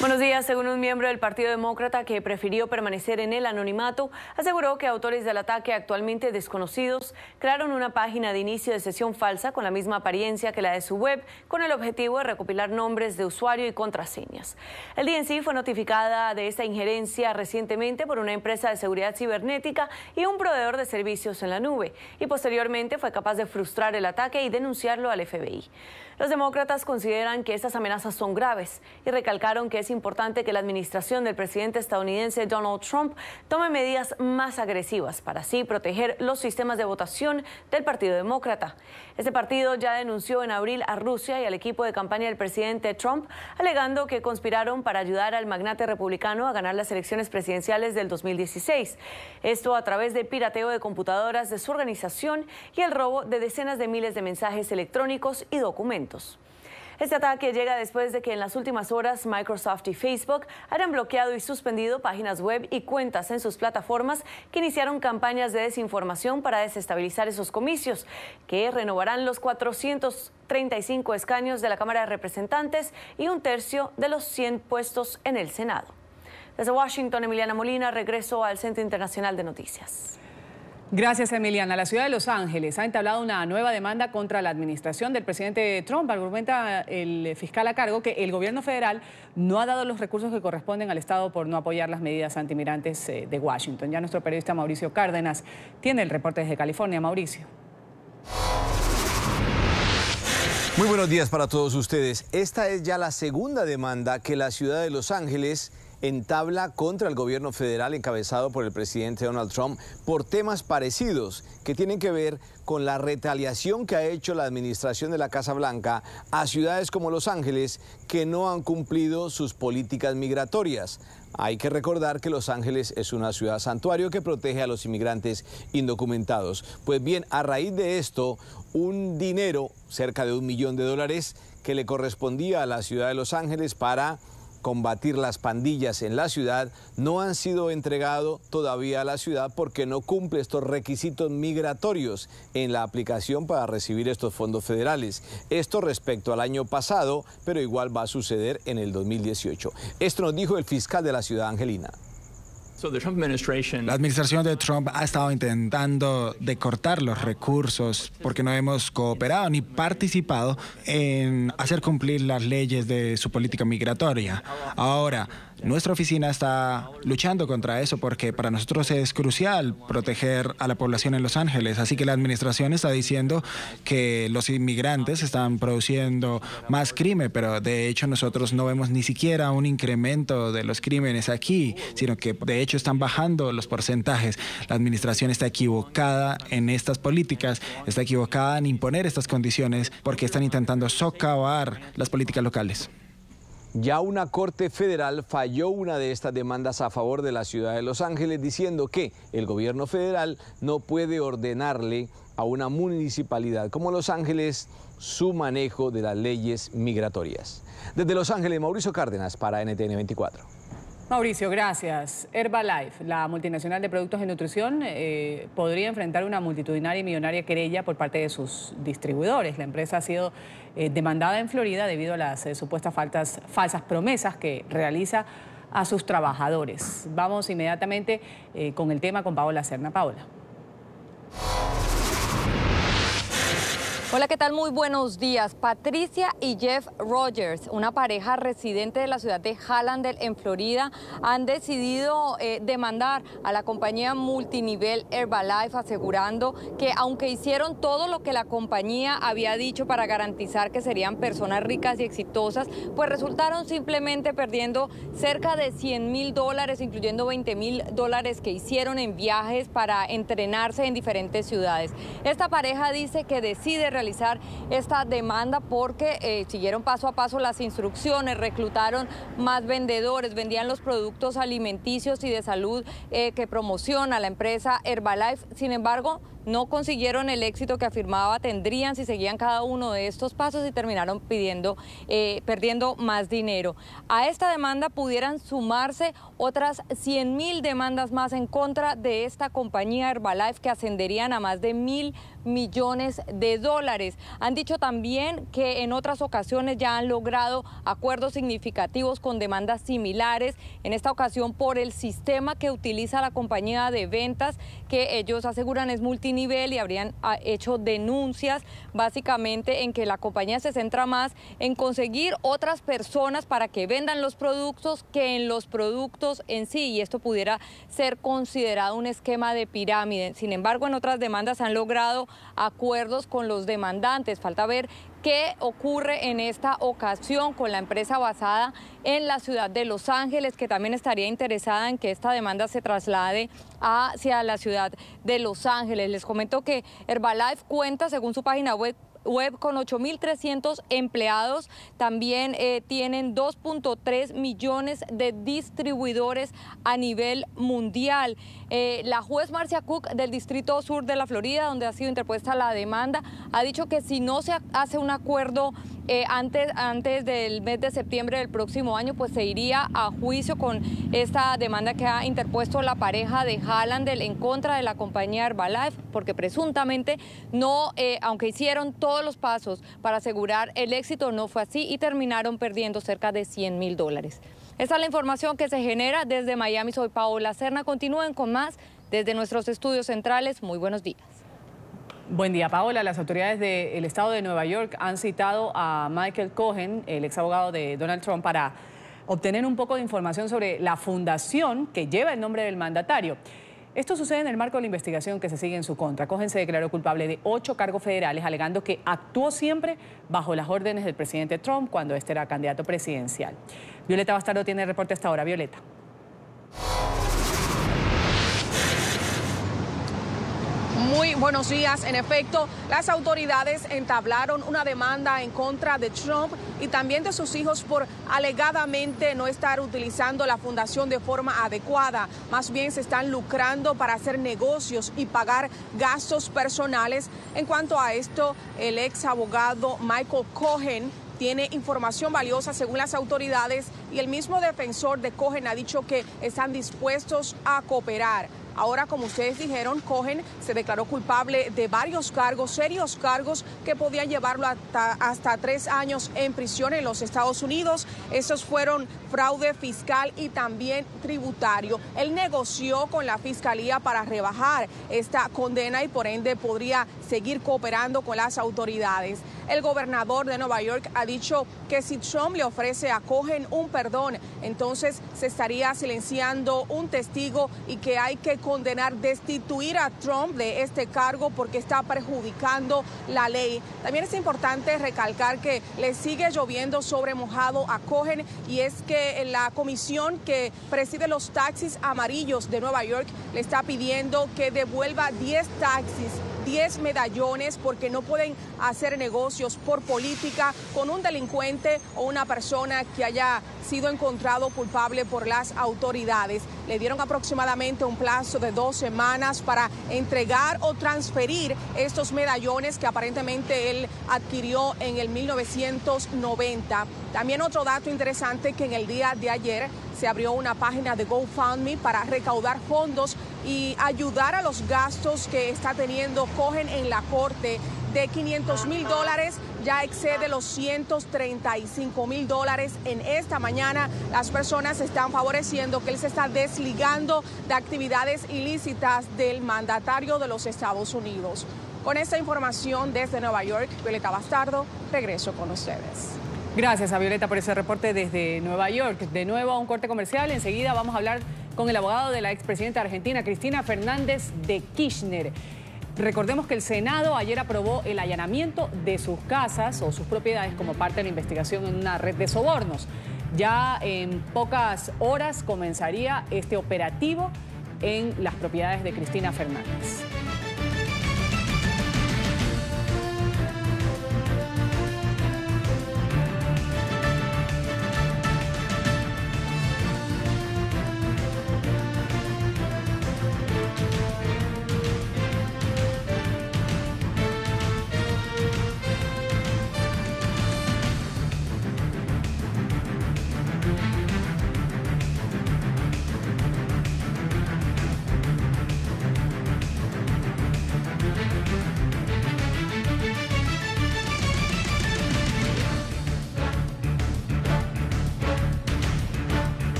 Buenos días. Según un miembro del Partido Demócrata que prefirió permanecer en el anonimato, aseguró que autores del ataque actualmente desconocidos crearon una página de inicio de sesión falsa con la misma apariencia que la de su web, con el objetivo de recopilar nombres de usuario y contraseñas. El DNC fue notificada de esta injerencia recientemente por una empresa de seguridad cibernética y un proveedor de servicios en la nube, y posteriormente fue capaz de frustrar el ataque y denunciarlo al FBI. Los demócratas consideran que estas amenazas son graves y recalcaron que es importante que la administración del presidente estadounidense Donald Trump tome medidas más agresivas para así proteger los sistemas de votación del Partido Demócrata. Este partido ya denunció en abril a Rusia y al equipo de campaña del presidente Trump, alegando que conspiraron para ayudar al magnate republicano a ganar las elecciones presidenciales del 2016. Esto a través de pirateo de computadoras de su organización y el robo de decenas de miles de mensajes electrónicos y documentos. Este ataque llega después de que en las últimas horas Microsoft y Facebook hayan bloqueado y suspendido páginas web y cuentas en sus plataformas que iniciaron campañas de desinformación para desestabilizar esos comicios, que renovarán los 435 escaños de la Cámara de Representantes y un tercio de los 100 puestos en el Senado. Desde Washington, Emiliana Molina, regreso al Centro Internacional de Noticias. Gracias, Emiliana. La ciudad de Los Ángeles ha entablado una nueva demanda contra la administración del presidente Trump. Argumenta el fiscal a cargo que el gobierno federal no ha dado los recursos que corresponden al Estado por no apoyar las medidas antimigrantes de Washington. Ya nuestro periodista Mauricio Cárdenas tiene el reporte desde California. Mauricio. Muy buenos días para todos ustedes. Esta es ya la segunda demanda que la ciudad de Los Ángeles entabla contra el gobierno federal encabezado por el presidente Donald Trump por temas parecidos que tienen que ver con la retaliación que ha hecho la administración de la Casa Blanca a ciudades como Los Ángeles que no han cumplido sus políticas migratorias. Hay que recordar que Los Ángeles es una ciudad santuario que protege a los inmigrantes indocumentados. Pues bien, a raíz de esto, un dinero, cerca de $1 millón, que le correspondía a la ciudad de Los Ángeles para combatir las pandillas en la ciudad, no han sido entregado todavía a la ciudad porque no cumple estos requisitos migratorios en la aplicación para recibir estos fondos federales. Esto respecto al año pasado, pero igual va a suceder en el 2018. Esto nos dijo el fiscal de la ciudad angelina. La administración de Trump ha estado intentando decortar los recursos porque no hemos cooperado ni participado en hacer cumplir las leyes de su política migratoria. Ahora, nuestra oficina está luchando contra eso porque para nosotros es crucial proteger a la población en Los Ángeles. Así que la administración está diciendo que los inmigrantes están produciendo más crimen, pero de hecho nosotros no vemos ni siquiera un incremento de los crímenes aquí, sino que de hecho están bajando los porcentajes. La administración está equivocada en estas políticas, está equivocada en imponer estas condiciones porque están intentando socavar las políticas locales. Ya una corte federal falló una de estas demandas a favor de la ciudad de Los Ángeles diciendo que el gobierno federal no puede ordenarle a una municipalidad como Los Ángeles su manejo de las leyes migratorias. Desde Los Ángeles, Mauricio Cárdenas para NTN 24. Mauricio, gracias. Herbalife, la multinacional de productos de nutrición, podría enfrentar una multitudinaria y millonaria querella por parte de sus distribuidores. La empresa ha sido demandada en Florida debido a las supuestas falsas promesas que realiza a sus trabajadores. Vamos inmediatamente con el tema con Paola Serna. Paola. Hola, ¿qué tal? Muy buenos días. Patricia y Jeff Rogers, una pareja residente de la ciudad de Hallandale, en Florida, han decidido demandar a la compañía multinivel Herbalife, asegurando que aunque hicieron todo lo que la compañía había dicho para garantizar que serían personas ricas y exitosas, pues resultaron simplemente perdiendo cerca de $100,000, incluyendo $20,000 que hicieron en viajes para entrenarse en diferentes ciudades. Esta pareja dice que decide realizar esta demanda porque siguieron paso a paso las instrucciones, reclutaron más vendedores, vendían los productos alimenticios y de salud que promociona la empresa Herbalife. Sin embargo, no consiguieron el éxito que afirmaba tendrían si seguían cada uno de estos pasos y terminaron perdiendo más dinero. A esta demanda pudieran sumarse otras 100,000 demandas más en contra de esta compañía Herbalife, que ascenderían a más de $1,000 millones. Han dicho también que en otras ocasiones ya han logrado acuerdos significativos con demandas similares, en esta ocasión por el sistema que utiliza la compañía de ventas, que ellos aseguran es multinivel, y habrían hecho denuncias básicamente en que la compañía se centra más en conseguir otras personas para que vendan los productos que en los productos en sí, y esto pudiera ser considerado un esquema de pirámide. Sin embargo, en otras demandas han logrado acuerdos con los demandantes. Falta ver qué ocurre en esta ocasión con la empresa basada en la ciudad de Los Ángeles, que también estaría interesada en que esta demanda se traslade hacia la ciudad de Los Ángeles. Les comento que Herbalife cuenta, según su página web, con 8.300 empleados. También tienen 2.3 millones de distribuidores a nivel mundial. La juez Marcia Cook del Distrito Sur de la Florida, donde ha sido interpuesta la demanda, ha dicho que si no se hace un acuerdo antes del mes de septiembre del próximo año, pues se iría a juicio con esta demanda que ha interpuesto la pareja de Hallandale en contra de la compañía Herbalife, porque presuntamente no, aunque hicieron todos los pasos para asegurar el éxito, no fue así y terminaron perdiendo cerca de $100,000. Esta es la información que se genera desde Miami. Soy Paola Serna. Continúen con más desde nuestros estudios centrales. Muy buenos días. Buen día, Paola. Las autoridades del estado de Nueva York han citado a Michael Cohen, el exabogado de Donald Trump, para obtener un poco de información sobre la fundación que lleva el nombre del mandatario. Esto sucede en el marco de la investigación que se sigue en su contra. Cohen se declaró culpable de 8 cargos federales, alegando que actuó siempre bajo las órdenes del presidente Trump cuando este era candidato presidencial. Violeta Bastardo tiene el reporte hasta ahora. Violeta. Muy buenos días. En efecto, las autoridades entablaron una demanda en contra de Trump y también de sus hijos por alegadamente no estar utilizando la fundación de forma adecuada. Más bien se están lucrando para hacer negocios y pagar gastos personales. En cuanto a esto, el ex abogado Michael Cohen tiene información valiosa según las autoridades y el mismo defensor de Cohen ha dicho que están dispuestos a cooperar. Ahora, como ustedes dijeron, Cohen se declaró culpable de varios cargos, serios cargos que podían llevarlo hasta 3 años en prisión en los Estados Unidos. Estos fueron fraude fiscal y también tributario. Él negoció con la fiscalía para rebajar esta condena y por ende podría seguir cooperando con las autoridades. El gobernador de Nueva York ha dicho que si Trump le ofrece a Cohen un perdón, entonces se estaría silenciando un testigo y que hay que condenar, destituir a Trump de este cargo porque está perjudicando la ley. También es importante recalcar que le sigue lloviendo sobre mojado a Cohen y es que la comisión que preside los taxis amarillos de Nueva York le está pidiendo que devuelva 10 taxis, 10 medallones porque no pueden hacer negocios por política con un delincuente o una persona que haya sido encontrado culpable por las autoridades. Le dieron aproximadamente un plazo de 2 semanas para entregar o transferir estos medallones que aparentemente él adquirió en el 1990. También otro dato interesante que en el día de ayer se abrió una página de GoFundMe para recaudar fondos y ayudar a los gastos que está teniendo Cohen en la corte. De $500,000 ya excede los $135,000 en esta mañana. Las personas están favoreciendo que él se está desligando de actividades ilícitas del mandatario de los Estados Unidos. Con esta información desde Nueva York, Violeta Bastardo, regreso con ustedes. Gracias a Violeta por ese reporte desde Nueva York. De nuevo a un corte comercial. Enseguida vamos a hablar con el abogado de la expresidenta argentina, Cristina Fernández de Kirchner. Recordemos que el Senado ayer aprobó el allanamiento de sus casas o sus propiedades como parte de la investigación en una red de sobornos. Ya en pocas horas comenzaría este operativo en las propiedades de Cristina Fernández.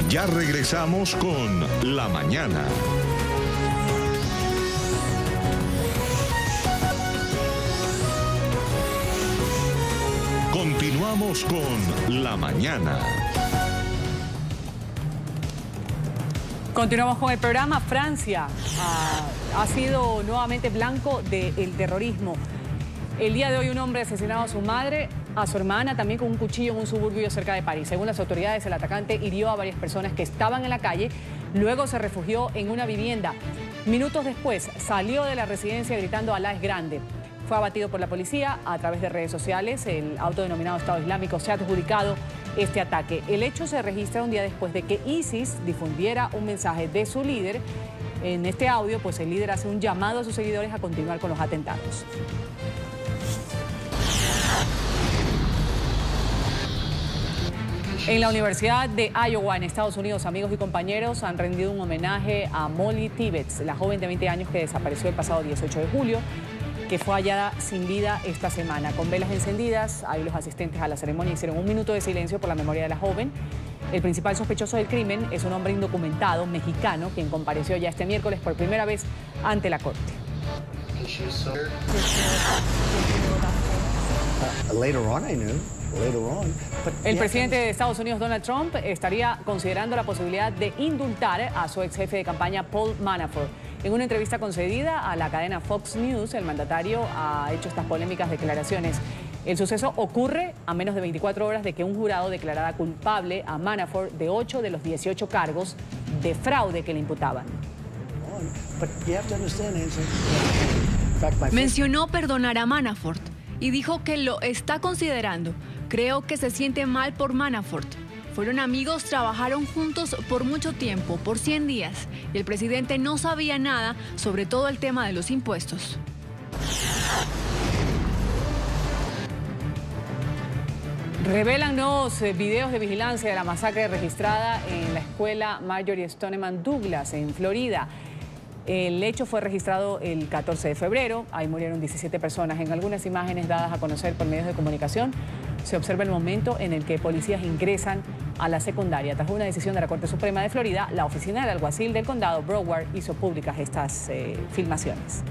Ya regresamos con La Mañana. Continuamos con La Mañana. Continuamos con el programa. Francia ha sido nuevamente blanco del terrorismo. El día de hoy un hombre asesinado a su madre, a su hermana, también con un cuchillo en un suburbio cerca de París. Según las autoridades, el atacante hirió a varias personas que estaban en la calle, luego se refugió en una vivienda. Minutos después salió de la residencia gritando "Alá es grande". Fue abatido por la policía a través de redes sociales. El autodenominado Estado Islámico se ha adjudicado este ataque. El hecho se registra un día después de que ISIS difundiera un mensaje de su líder. En este audio, pues el líder hace un llamado a sus seguidores a continuar con los atentados. En la Universidad de Iowa, en Estados Unidos, amigos y compañeros han rendido un homenaje a Molly Tibbetts, la joven de 20 años que desapareció el pasado 18 de julio, que fue hallada sin vida esta semana. Con velas encendidas, ahí los asistentes a la ceremonia hicieron un minuto de silencio por la memoria de la joven. El principal sospechoso del crimen es un hombre indocumentado mexicano, quien compareció ya este miércoles por primera vez ante la corte. Later on I knew. El presidente de Estados Unidos, Donald Trump, estaría considerando la posibilidad de indultar a su ex jefe de campaña, Paul Manafort. En una entrevista concedida a la cadena Fox News, el mandatario ha hecho estas polémicas declaraciones. El suceso ocurre a menos de 24 horas de que un jurado declarara culpable a Manafort de 8 de los 18 cargos de fraude que le imputaban. Mencionó perdonar a Manafort y dijo que lo está considerando. Creo que se siente mal por Manafort. Fueron amigos, trabajaron juntos por mucho tiempo, por 100 días, y el presidente no sabía nada sobre todo el tema de los impuestos. Revelan nuevos videos de vigilancia de la masacre registrada en la escuela Marjory Stoneman Douglas, en Florida. El hecho fue registrado el 14 de febrero. Ahí murieron 17 personas. En algunas imágenes dadas a conocer por medios de comunicación, se observa el momento en el que policías ingresan a la secundaria. Tras una decisión de la Corte Suprema de Florida, la oficina del alguacil del condado, Broward, hizo públicas estas filmaciones.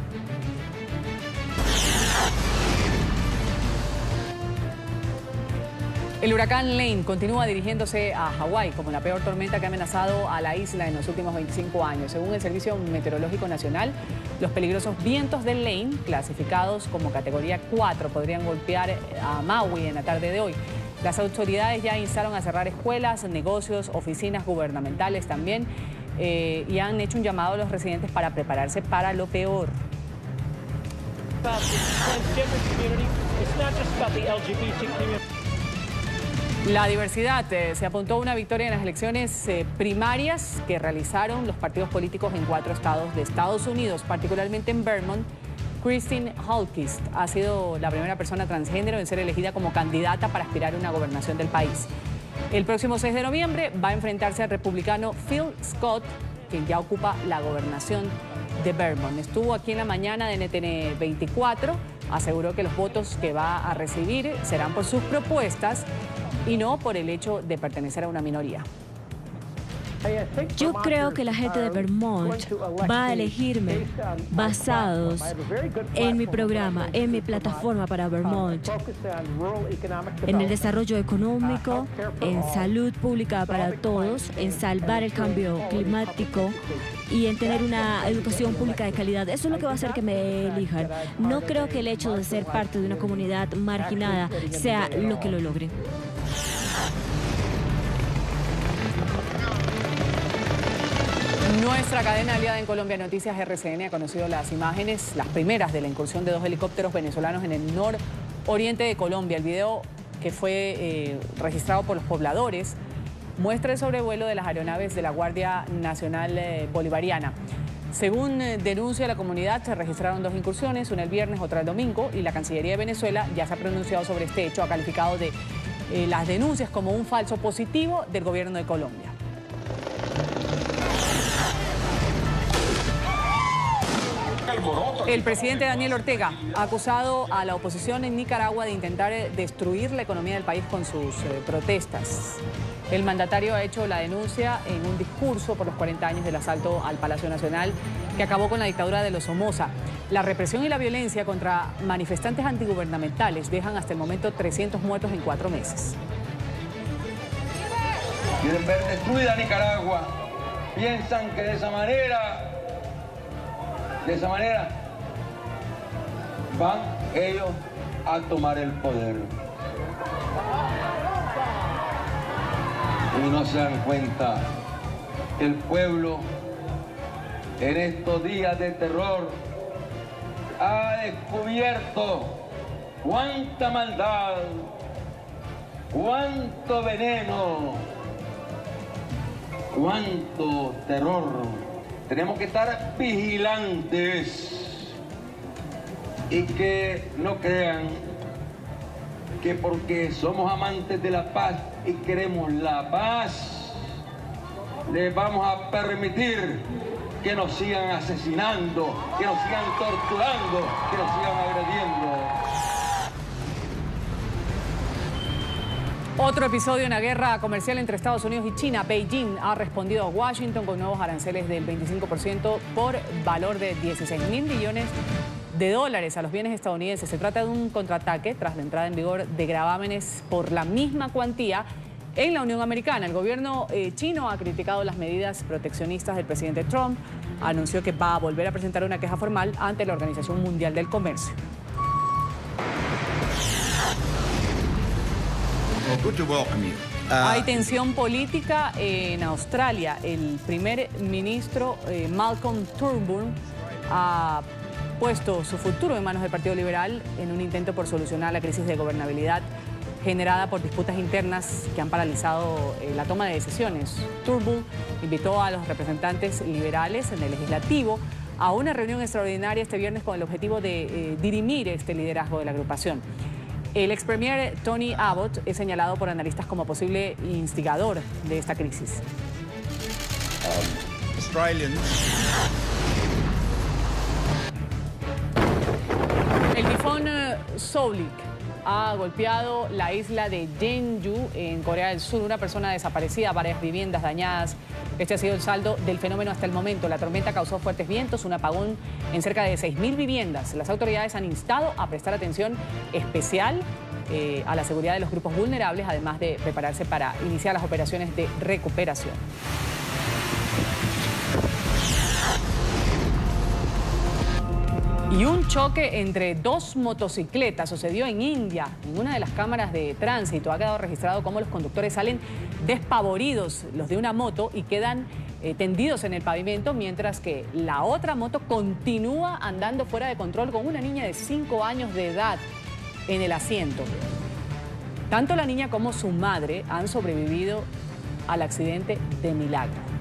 El huracán Lane continúa dirigiéndose a Hawái como la peor tormenta que ha amenazado a la isla en los últimos 25 años. Según el Servicio Meteorológico Nacional, los peligrosos vientos del Lane, clasificados como categoría 4, podrían golpear a Maui en la tarde de hoy. Las autoridades ya instaron a cerrar escuelas, negocios, oficinas gubernamentales también, y han hecho un llamado a los residentes para prepararse para lo peor. La diversidad se apuntó a una victoria en las elecciones primarias que realizaron los partidos políticos en 4 estados de Estados Unidos, particularmente en Vermont. Christine Hallquist ha sido la primera persona transgénero en ser elegida como candidata para aspirar a una gobernación del país. El próximo 6 de noviembre va a enfrentarse al republicano Phil Scott, quien ya ocupa la gobernación de Vermont. Estuvo aquí en la mañana de NTN 24, aseguró que los votos que va a recibir serán por sus propuestas y no por el hecho de pertenecer a una minoría. Yo creo que la gente de Vermont va a elegirme basados en mi programa, en mi plataforma para Vermont, en el desarrollo económico, en salud pública para todos, en salvar el cambio climático y en tener una educación pública de calidad. Eso es lo que va a hacer que me elijan. No creo que el hecho de ser parte de una comunidad marginada sea lo que lo logre. Nuestra cadena aliada en Colombia, Noticias RCN, ha conocido las imágenes, las primeras de la incursión de 2 helicópteros venezolanos en el nororiente de Colombia. El video, que fue registrado por los pobladores, muestra el sobrevuelo de las aeronaves de la Guardia Nacional Bolivariana. Según denuncia la comunidad, se registraron 2 incursiones, una el viernes, otra el domingo, y la Cancillería de Venezuela ya se ha pronunciado sobre este hecho, ha calificado de las denuncias como un falso positivo del gobierno de Colombia. El presidente Daniel Ortega ha acusado a la oposición en Nicaragua de intentar destruir la economía del país con sus protestas. El mandatario ha hecho la denuncia en un discurso por los 40 años del asalto al Palacio Nacional que acabó con la dictadura de los Somoza. La represión y la violencia contra manifestantes antigubernamentales dejan hasta el momento 300 muertos en 4 meses. Quieren ver destruida Nicaragua. Piensan que de esa manera van ellos a tomar el poder. Y no se dan cuenta que el pueblo en estos días de terror ha descubierto cuánta maldad, cuánto veneno, cuánto terror. Tenemos que estar vigilantes y que no crean que porque somos amantes de la paz y queremos la paz, les vamos a permitir que nos sigan asesinando, que nos sigan torturando, que nos sigan agrediendo. Otro episodio en la guerra comercial entre Estados Unidos y China. Beijing ha respondido a Washington con nuevos aranceles del 25% por valor de $16.000 millones de dólares a los bienes estadounidenses. Se trata de un contraataque tras la entrada en vigor de gravámenes por la misma cuantía en la Unión Americana. El gobierno chino ha criticado las medidas proteccionistas del presidente Trump. Anunció que va a volver a presentar una queja formal ante la Organización Mundial del Comercio. Hay tensión política en Australia. El primer ministro Malcolm Turnbull ha puesto su futuro en manos del Partido Liberal en un intento por solucionar la crisis de gobernabilidad generada por disputas internas que han paralizado la toma de decisiones. Turnbull invitó a los representantes liberales en el legislativo a una reunión extraordinaria este viernes con el objetivo de dirimir este liderazgo de la agrupación. El ex premier Tony Abbott es señalado por analistas como posible instigador de esta crisis. El tifón Soulik ha golpeado la isla de Jeonju en Corea del Sur. Una persona desaparecida, varias viviendas dañadas. Este ha sido el saldo del fenómeno hasta el momento. La tormenta causó fuertes vientos, un apagón en cerca de 6.000 viviendas. Las autoridades han instado a prestar atención especial a la seguridad de los grupos vulnerables, además de prepararse para iniciar las operaciones de recuperación. Y un choque entre dos motocicletas sucedió en India. En una de las cámaras de tránsito ha quedado registrado cómo los conductores salen despavoridos, los de una moto, y quedan tendidos en el pavimento, mientras que la otra moto continúa andando fuera de control con una niña de 5 años de edad en el asiento. Tanto la niña como su madre han sobrevivido al accidente de milagro.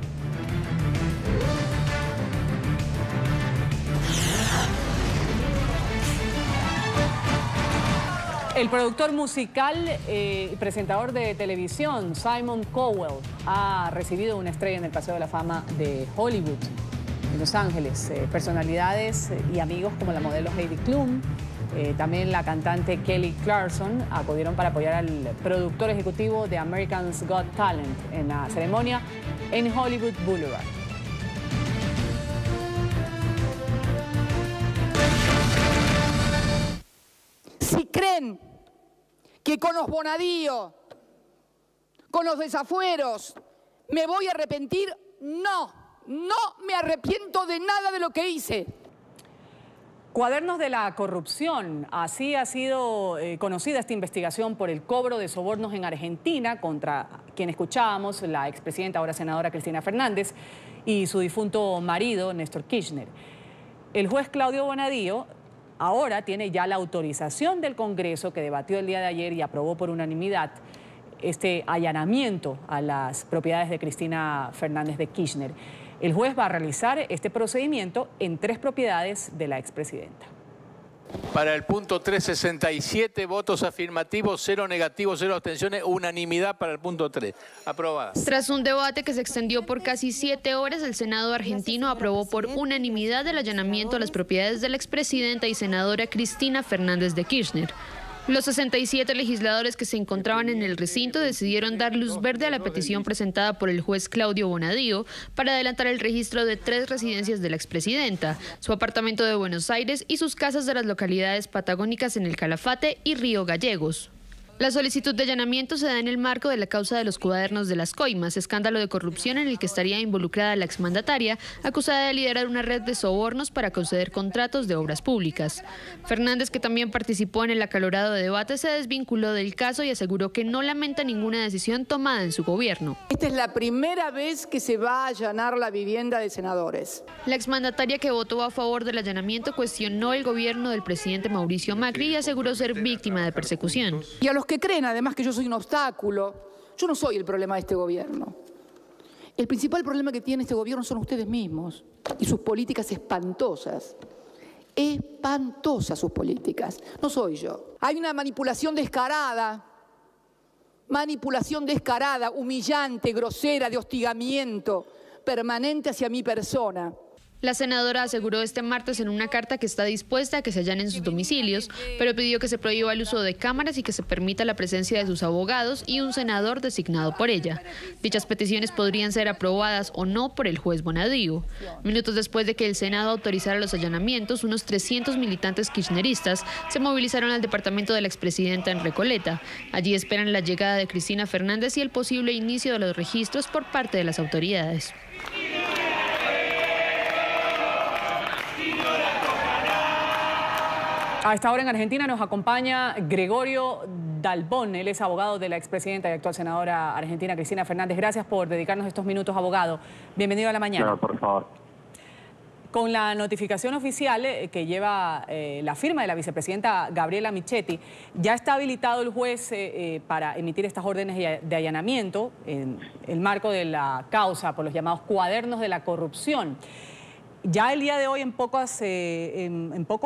El productor musical y presentador de televisión, Simon Cowell, ha recibido una estrella en el Paseo de la Fama de Hollywood, en Los Ángeles. Personalidades y amigos como la modelo Heidi Klum, también la cantante Kelly Clarkson, acudieron para apoyar al productor ejecutivo de America's Got Talent en la ceremonia en Hollywood Boulevard. Si creen que con los bonadíos, con los desafueros, me voy a arrepentir, no me arrepiento de nada de lo que hice. Cuadernos de la corrupción. Así ha sido conocida esta investigación por el cobro de sobornos en Argentina contra quien escuchábamos, la expresidenta, ahora senadora Cristina Fernández, y su difunto marido, Néstor Kirchner. El juez Claudio Bonadío ahora tiene ya la autorización del Congreso, que debatió el día de ayer y aprobó por unanimidad este allanamiento a las propiedades de Cristina Fernández de Kirchner. El juez va a realizar este procedimiento en 3 propiedades de la expresidenta. Para el punto 3, 67 votos afirmativos, 0 negativos, 0 abstenciones, unanimidad para el punto 3. Aprobada. Tras un debate que se extendió por casi 7 horas, el Senado argentino aprobó por unanimidad el allanamiento a las propiedades de la expresidenta y senadora Cristina Fernández de Kirchner. Los 67 legisladores que se encontraban en el recinto decidieron dar luz verde a la petición presentada por el juez Claudio Bonadío para adelantar el registro de 3 residencias de la expresidenta, su apartamento de Buenos Aires y sus casas de las localidades patagónicas en el Calafate y Río Gallegos. La solicitud de allanamiento se da en el marco de la causa de los cuadernos de las coimas, escándalo de corrupción en el que estaría involucrada la exmandataria, acusada de liderar una red de sobornos para conceder contratos de obras públicas. Fernández, que también participó en el acalorado debate, se desvinculó del caso y aseguró que no lamenta ninguna decisión tomada en su gobierno. Esta es la primera vez que se va a allanar la vivienda de senadores. La exmandataria, que votó a favor del allanamiento, cuestionó el gobierno del presidente Mauricio Macri y aseguró ser víctima de persecución. Y a los que creen además que yo soy un obstáculo, yo no soy el problema de este gobierno. El principal problema que tiene este gobierno son ustedes mismos y sus políticas espantosas. Espantosas sus políticas, no soy yo. Hay una manipulación descarada, humillante, grosera, de hostigamiento permanente hacia mi persona. La senadora aseguró este martes en una carta que está dispuesta a que se allanen sus domicilios, pero pidió que se prohíba el uso de cámaras y que se permita la presencia de sus abogados y un senador designado por ella. Dichas peticiones podrían ser aprobadas o no por el juez Bonadío. Minutos después de que el Senado autorizara los allanamientos, unos 300 militantes kirchneristas se movilizaron al departamento de la expresidenta en Recoleta. Allí esperan la llegada de Cristina Fernández y el posible inicio de los registros por parte de las autoridades. A esta hora en Argentina nos acompaña Gregorio Dalbón. Él es abogado de la expresidenta y actual senadora argentina Cristina Fernández. Gracias por dedicarnos estos minutos, abogado. Bienvenido a la mañana. No, por favor. Con la notificación oficial que lleva la firma de la vicepresidenta Gabriela Michetti, ya está habilitado el juez para emitir estas órdenes de allanamiento en el marco de la causa por los llamados cuadernos de la corrupción. Ya el día de hoy, en pocos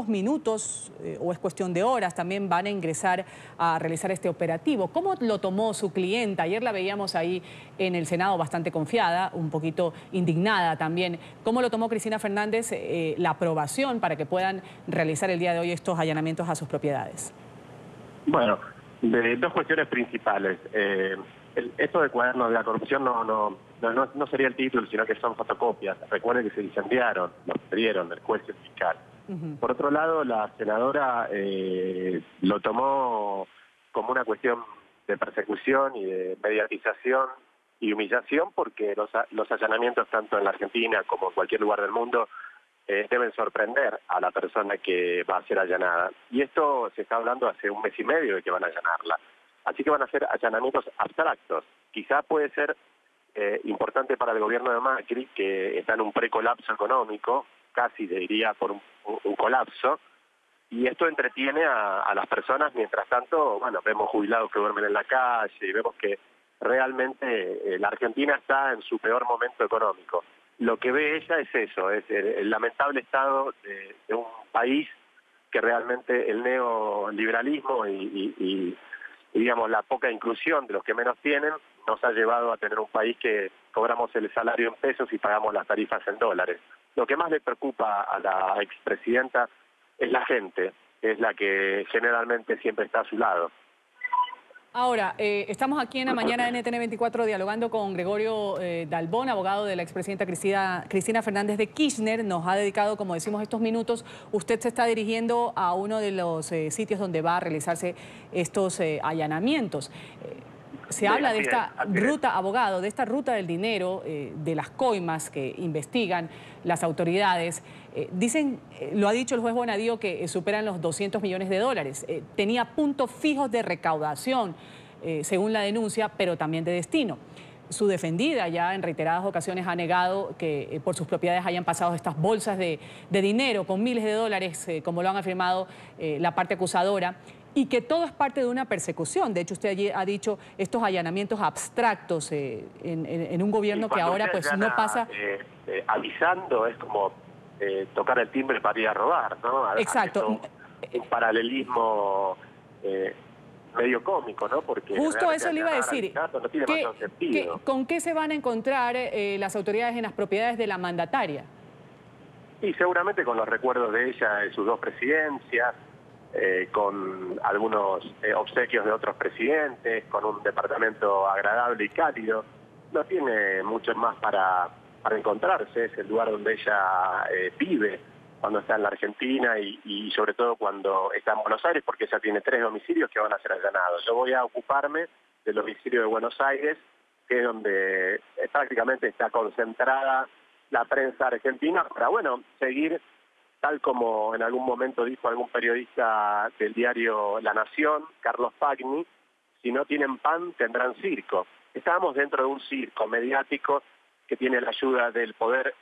minutos, o es cuestión de horas, también van a ingresar a realizar este operativo. ¿Cómo lo tomó su clienta? Ayer la veíamos ahí en el Senado bastante confiada, un poquito indignada también. ¿Cómo lo tomó Cristina Fernández la aprobación para que puedan realizar el día de hoy estos allanamientos a sus propiedades? Bueno, de dos cuestiones principales. Esto de cuadernos de la corrupción no sería el título, sino que son fotocopias. Recuerden que se incendiaron, los perdieron el juez y el fiscal. Por otro lado, la senadora lo tomó como una cuestión de persecución y de mediatización y humillación, porque los allanamientos, tanto en la Argentina como en cualquier lugar del mundo, deben sorprender a la persona que va a ser allanada. Y esto se está hablando hace un mes y medio de que van a allanarla. Así que van a ser allanamientos abstractos. Quizá puede ser importante para el gobierno de Macri, que está en un precolapso económico, casi diría por un colapso, y esto entretiene a las personas. Mientras tanto, bueno, vemos jubilados que duermen en la calle y vemos que realmente la Argentina está en su peor momento económico. Lo que ve ella es eso, es el lamentable estado de un país que realmente el neoliberalismo y digamos, la poca inclusión de los que menos tienen nos ha llevado a tener un país que cobramos el salario en pesos y pagamos las tarifas en dólares. Lo que más le preocupa a la expresidenta es la gente, es la que generalmente siempre está a su lado. Ahora, estamos aquí en la mañana de NTN 24 dialogando con Gregorio Dalbón, abogado de la expresidenta Cristina Fernández de Kirchner. Nos ha dedicado, como decimos, estos minutos. Usted se está dirigiendo a uno de los sitios donde va a realizarse estos allanamientos. Se habla de esta ruta, abogado, de esta ruta del dinero, de las coimas que investigan las autoridades. Dicen, lo ha dicho el juez Bonadío, que superan los 200 millones de dólares. Tenía puntos fijos de recaudación, según la denuncia, pero también de destino. Su defendida ya en reiteradas ocasiones ha negado que por sus propiedades hayan pasado estas bolsas de dinero con miles de dólares, como lo han afirmado la parte acusadora, y que todo es parte de una persecución. De hecho, usted allí ha dicho estos allanamientos abstractos en un gobierno que ahora pues no pasa... avisando es como tocar el timbre para ir a robar, ¿no? Exacto. Un paralelismo medio cómico, ¿no? Porque justo eso le iba a decir. No tiene demasiado sentido. ¿Con qué se van a encontrar las autoridades en las propiedades de la mandataria? Y seguramente con los recuerdos de ella, de sus dos presidencias, con algunos obsequios de otros presidentes, con un departamento agradable y cálido. No tiene mucho más para encontrarse. Es el lugar donde ella vive cuando está en la Argentina y sobre todo cuando está en Buenos Aires, porque ella tiene 3 domicilios que van a ser allanados. Yo voy a ocuparme del domicilio de Buenos Aires, que es donde prácticamente está concentrada la prensa argentina, para, bueno, seguir tal como en algún momento dijo algún periodista del diario La Nación, Carlos Pagni, si no tienen pan, tendrán circo. Estábamos dentro de un circo mediático que tiene la ayuda del Poder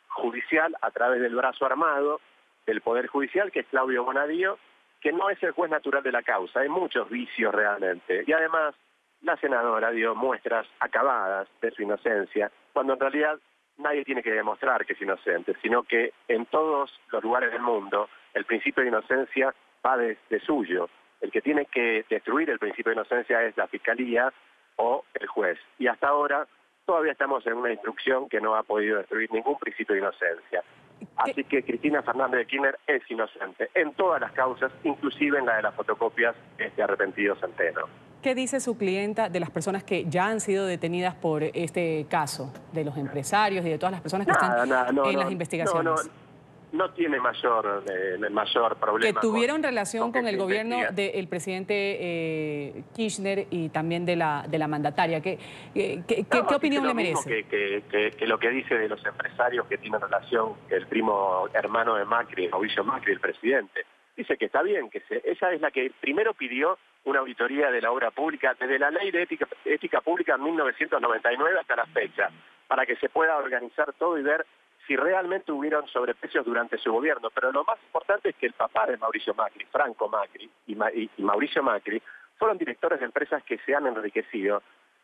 Judicial a través del brazo armado del Poder Judicial, que es Claudio Bonadío, que no es el juez natural de la causa. Hay muchos vicios realmente. Y además, la senadora dio muestras acabadas de su inocencia, cuando en realidad nadie tiene que demostrar que es inocente, sino que en todos los lugares del mundo el principio de inocencia va de suyo. El que tiene que destruir el principio de inocencia es la Fiscalía o el juez. Y hasta ahora todavía estamos en una instrucción que no ha podido destruir ningún principio de inocencia. Así que Cristina Fernández de Kirchner es inocente en todas las causas, inclusive en la de las fotocopias arrepentido Centeno. ¿Qué dice su clienta de las personas que ya han sido detenidas por este caso, de los empresarios y de todas las personas que están en las investigaciones? No tiene mayor problema. Que tuvieron relación con el gobierno del presidente Kirchner y también de la mandataria. ¿Qué opinión le merece? Que lo que dice de los empresarios que tienen relación, que el primo hermano de Macri, Mauricio Macri, el presidente, dice que está bien, ella es la que primero pidió una auditoría de la obra pública desde la ley de ética pública en 1999 hasta la fecha, para que se pueda organizar todo y ver si realmente hubieron sobreprecios durante su gobierno. Pero lo más importante es que el papá de Mauricio Macri, Franco Macri y Mauricio Macri, fueron directores de empresas que se han enriquecido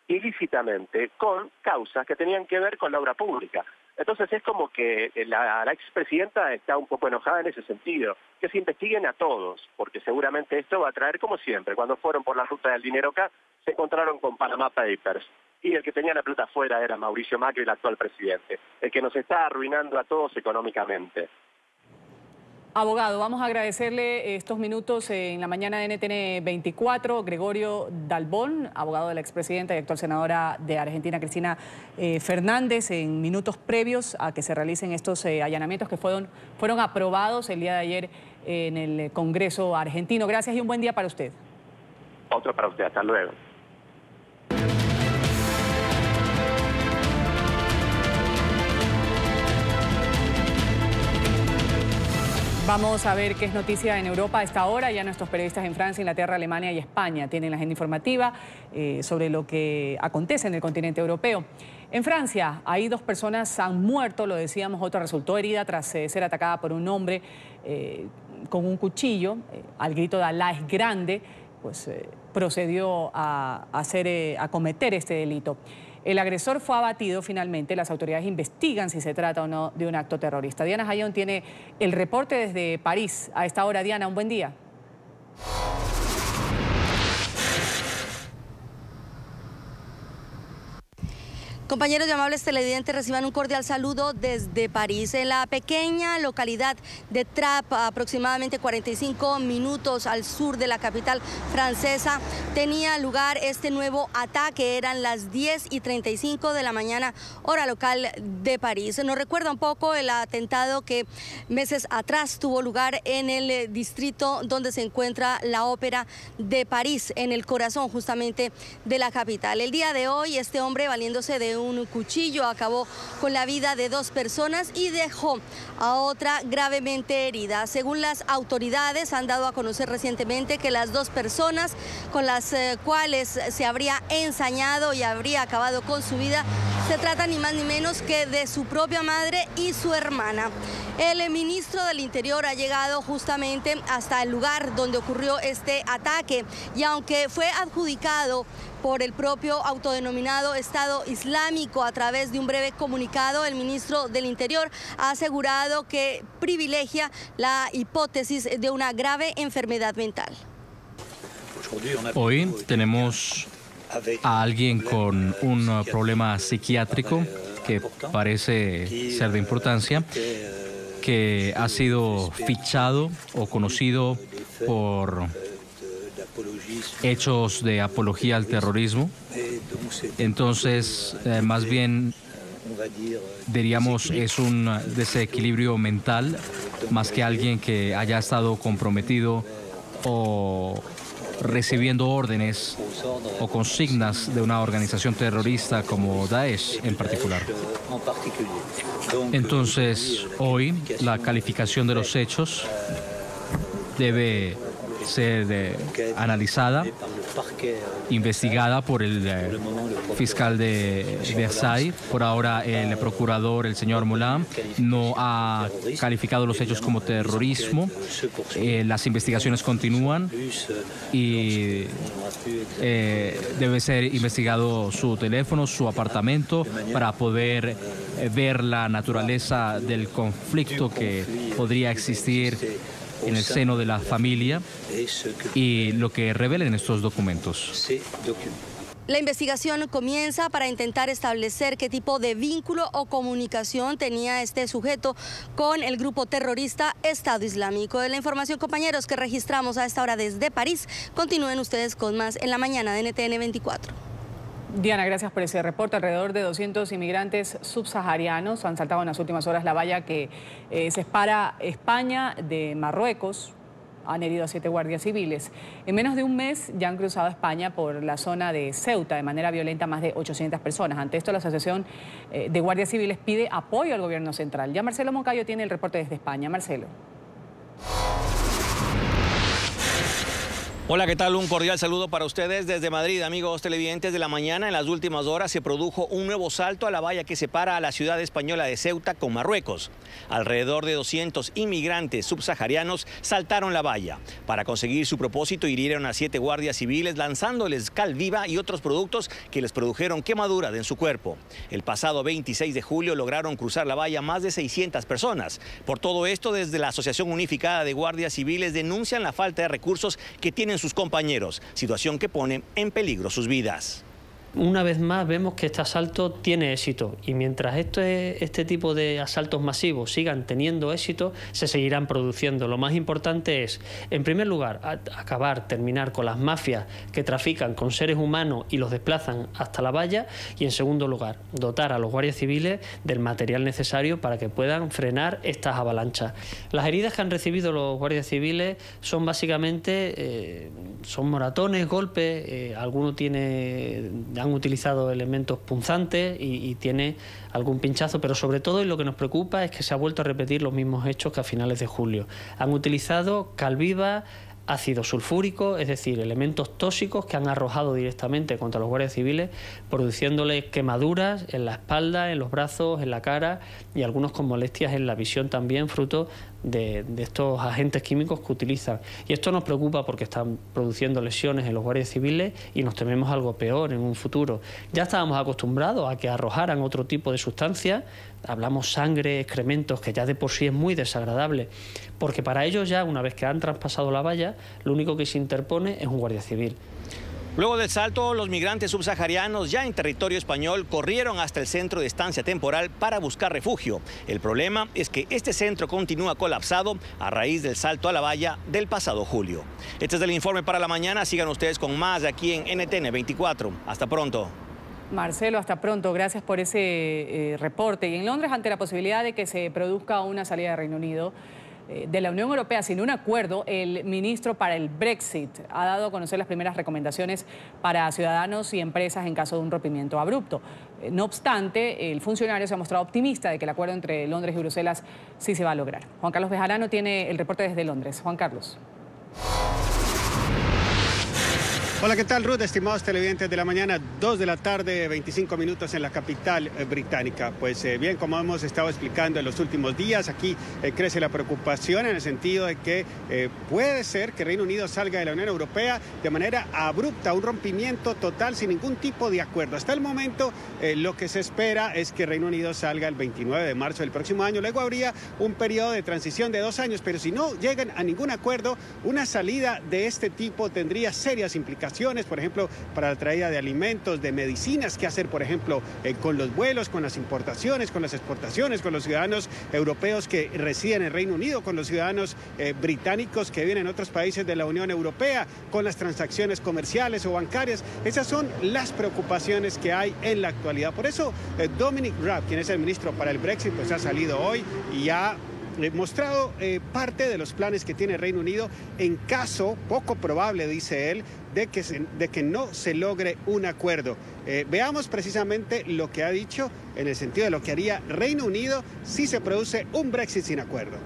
ilícitamente con causas que tenían que ver con la obra pública. Entonces es como que la expresidenta está un poco enojada en ese sentido, que se investiguen a todos, porque seguramente esto va a traer, como siempre, cuando fueron por la ruta del dinero acá, se encontraron con Panama Papers. Y el que tenía la plata afuera era Mauricio Macri, el actual presidente, el que nos está arruinando a todos económicamente. Abogado, vamos a agradecerle estos minutos en la mañana de NTN 24. Gregorio Dalbón, abogado de la expresidenta y actual senadora de Argentina, Cristina Fernández, en minutos previos a que se realicen estos allanamientos que fueron aprobados el día de ayer en el Congreso argentino. Gracias y un buen día para usted. Otro para usted, hasta luego. Vamos a ver qué es noticia en Europa a esta hora. Ya nuestros periodistas en Francia, Inglaterra, Alemania y España tienen la agenda informativa sobre lo que acontece en el continente europeo. En Francia, ahí 2 personas han muerto, lo decíamos, otra resultó herida tras ser atacada por un hombre con un cuchillo. Al grito de Alá es grande, pues procedió a cometer este delito. El agresor fue abatido finalmente. Las autoridades investigan si se trata o no de un acto terrorista. Diana Jayón tiene el reporte desde París. A esta hora, Diana, un buen día. Compañeros y amables televidentes, reciban un cordial saludo desde París. En la pequeña localidad de Trappes, aproximadamente 45 minutos al sur de la capital francesa, tenía lugar este nuevo ataque. Eran las 10:35 de la mañana, hora local de París. Nos recuerda un poco el atentado que meses atrás tuvo lugar en el distrito donde se encuentra la Ópera de París, en el corazón justamente de la capital. El día de hoy, este hombre, valiéndose de un cuchillo, acabó con la vida de 2 personas y dejó a otra gravemente herida. Según las autoridades, han dado a conocer recientemente que las 2 personas con las cuales se habría ensañado y habría acabado con su vida se trata ni más ni menos que de su propia madre y su hermana. El ministro del Interior ha llegado justamente hasta el lugar donde ocurrió este ataque y aunque fue adjudicado por el propio autodenominado Estado Islámico a través de un breve comunicado, el ministro del Interior ha asegurado que privilegia la hipótesis de una grave enfermedad mental. Hoy tenemos a alguien con un problema psiquiátrico que parece ser de importancia, que ha sido fichado o conocido por hechos de apología al terrorismo. Entonces, más bien, diríamos, es un desequilibrio mental más que alguien que haya estado comprometido o recibiendo órdenes o consignas de una organización terrorista como Daesh en particular. Entonces, hoy la calificación de los hechos debe ser analizada, investigada por el fiscal de Versailles. Por ahora, el procurador, el señor Moulin, no ha calificado los hechos como terrorismo. Las investigaciones continúan y debe ser investigado su teléfono, su apartamento, para poder ver la naturaleza del conflicto que podría existir en el seno de la familia y lo que revelen estos documentos. La investigación comienza para intentar establecer qué tipo de vínculo o comunicación tenía este sujeto con el grupo terrorista Estado Islámico. De la información, compañeros, que registramos a esta hora desde París, continúen ustedes con más en la mañana de NTN 24. Diana, gracias por ese reporte. Alrededor de 200 inmigrantes subsaharianos han saltado en las últimas horas la valla que separa España de Marruecos. Han herido a 7 guardias civiles. En menos de un mes ya han cruzado España por la zona de Ceuta de manera violenta más de 800 personas. Ante esto, la Asociación de Guardias Civiles pide apoyo al gobierno central. Ya Marcelo Moncayo tiene el reporte desde España. Marcelo. Hola, ¿qué tal? Un cordial saludo para ustedes desde Madrid, amigos televidentes de la mañana. En las últimas horas se produjo un nuevo salto a la valla que separa a la ciudad española de Ceuta con Marruecos. Alrededor de 200 inmigrantes subsaharianos saltaron la valla. Para conseguir su propósito, hirieron a 7 guardias civiles lanzándoles cal viva y otros productos que les produjeron quemaduras en su cuerpo. El pasado 26 de julio lograron cruzar la valla más de 600 personas. Por todo esto, desde la Asociación Unificada de Guardias Civiles denuncian la falta de recursos que tienen sus compañeros, situación que pone en peligro sus vidas. Una vez más vemos que este asalto tiene éxito y mientras este tipo de asaltos masivos sigan teniendo éxito, se seguirán produciendo. Lo más importante es, en primer lugar, terminar con las mafias que trafican con seres humanos y los desplazan hasta la valla, y en segundo lugar, dotar a los guardias civiles del material necesario para que puedan frenar estas avalanchas. Las heridas que han recibido los guardias civiles son básicamente son moratones, golpes, algunos han utilizado elementos punzantes y tiene algún pinchazo, pero sobre todo, y lo que nos preocupa, es que se ha vuelto a repetir los mismos hechos que a finales de julio. Han utilizado cal viva, ácido sulfúrico, es decir, elementos tóxicos que han arrojado directamente contra los guardias civiles, produciéndoles quemaduras en la espalda, en los brazos, en la cara, y algunos con molestias en la visión también, fruto de estos agentes químicos que utilizan. Y esto nos preocupa porque están produciendo lesiones en los guardias civiles y nos tememos algo peor en un futuro. Ya estábamos acostumbrados a que arrojaran otro tipo de sustancias, hablamos sangre, excrementos, que ya de por sí es muy desagradable, porque para ellos ya, una vez que han traspasado la valla, lo único que se interpone es un guardia civil. Luego del salto, los migrantes subsaharianos ya en territorio español corrieron hasta el centro de estancia temporal para buscar refugio. El problema es que este centro continúa colapsado a raíz del salto a la valla del pasado julio. Este es el informe para la mañana. Sigan ustedes con más aquí en NTN 24. Hasta pronto. Marcelo, hasta pronto. Gracias por ese reporte. Y en Londres, ante la posibilidad de que se produzca una salida de Reino Unido de la Unión Europea sin un acuerdo, el ministro para el Brexit ha dado a conocer las primeras recomendaciones para ciudadanos y empresas en caso de un rompimiento abrupto. No obstante, el funcionario se ha mostrado optimista de que el acuerdo entre Londres y Bruselas sí se va a lograr. Juan Carlos Bejarano tiene el reporte desde Londres. Juan Carlos. Hola, ¿qué tal, Ruth? Estimados televidentes de la mañana, 2 de la tarde, 25 minutos en la capital británica. Pues bien, como hemos estado explicando en los últimos días, aquí crece la preocupación en el sentido de que puede ser que Reino Unido salga de la Unión Europea de manera abrupta, un rompimiento total sin ningún tipo de acuerdo. Hasta el momento, lo que se espera es que Reino Unido salga el 29 de marzo del próximo año. Luego habría un periodo de transición de 2 años, pero si no llegan a ningún acuerdo, una salida de este tipo tendría serias implicaciones, por ejemplo, para la traída de alimentos, de medicinas, qué hacer, por ejemplo, con los vuelos, con las importaciones, con las exportaciones, con los ciudadanos europeos que residen en Reino Unido, con los ciudadanos británicos que viven en otros países de la Unión Europea, con las transacciones comerciales o bancarias. Esas son las preocupaciones que hay en la actualidad. Por eso, Dominic Raab, quien es el ministro para el Brexit, pues ha salido hoy y ha mostrado parte de los planes que tiene Reino Unido en caso, poco probable, dice él, de que no se logre un acuerdo. Veamos precisamente lo que ha dicho en el sentido de lo que haría Reino Unido si se produce un Brexit sin acuerdo.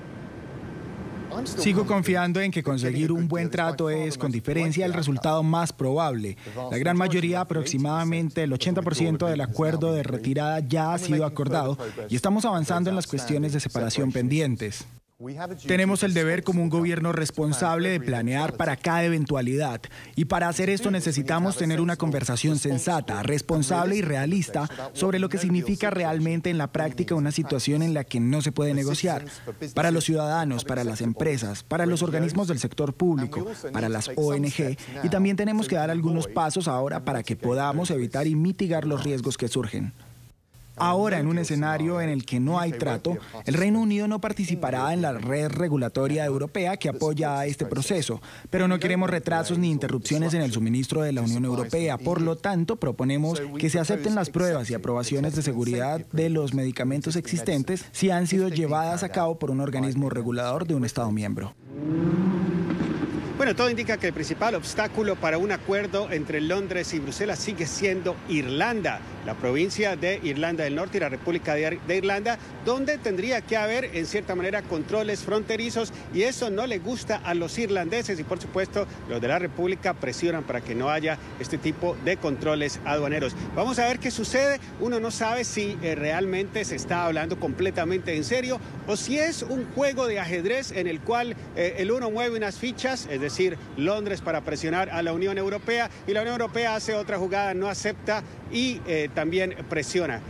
Sigo confiando en que conseguir un buen trato es, con diferencia, el resultado más probable. La gran mayoría, aproximadamente el 80% del acuerdo de retirada ya ha sido acordado y estamos avanzando en las cuestiones de separación pendientes. Tenemos el deber como un gobierno responsable de planear para cada eventualidad. Y para hacer esto necesitamos tener una conversación sensata, responsable y realista sobre lo que significa realmente en la práctica una situación en la que no se puede negociar. Para los ciudadanos, para las empresas, para los organismos del sector público, para las ONG. Y también tenemos que dar algunos pasos ahora para que podamos evitar y mitigar los riesgos que surgen. Ahora, en un escenario en el que no hay trato, el Reino Unido no participará en la red regulatoria europea que apoya este proceso, pero no queremos retrasos ni interrupciones en el suministro de la Unión Europea. Por lo tanto, proponemos que se acepten las pruebas y aprobaciones de seguridad de los medicamentos existentes si han sido llevadas a cabo por un organismo regulador de un Estado miembro. Bueno, todo indica que el principal obstáculo para un acuerdo entre Londres y Bruselas sigue siendo Irlanda, la provincia de Irlanda del Norte y la República de Irlanda, donde tendría que haber, en cierta manera, controles fronterizos, y eso no le gusta a los irlandeses y, por supuesto, los de la República presionan para que no haya este tipo de controles aduaneros. Vamos a ver qué sucede. Uno no sabe si realmente se está hablando completamente en serio o si es un juego de ajedrez en el cual el uno mueve unas fichas, es decir, Londres para presionar a la Unión Europea, y la Unión Europea hace otra jugada, no acepta y también presiona.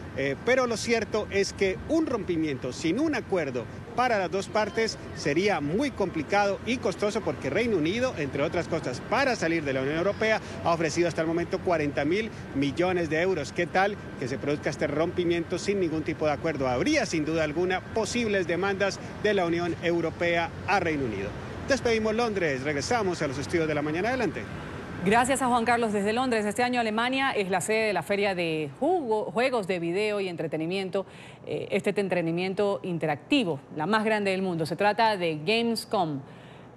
Pero lo cierto es que un rompimiento sin un acuerdo para las dos partes sería muy complicado y costoso, porque Reino Unido, entre otras cosas, para salir de la Unión Europea, ha ofrecido hasta el momento 40.000 millones de euros. ¿Qué tal que se produzca este rompimiento sin ningún tipo de acuerdo? Habría, sin duda alguna, posibles demandas de la Unión Europea a Reino Unido. Despedimos Londres, regresamos a los estudios de la mañana. Adelante. Gracias a Juan Carlos desde Londres. Este año Alemania es la sede de la feria de juegos de video y entretenimiento, este entretenimiento interactivo, la más grande del mundo. Se trata de Gamescom,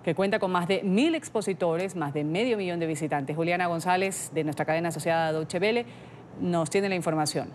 que cuenta con más de 1.000 expositores, más de 500.000 de visitantes. Juliana González, de nuestra cadena asociada Deutsche Welle, nos tiene la información.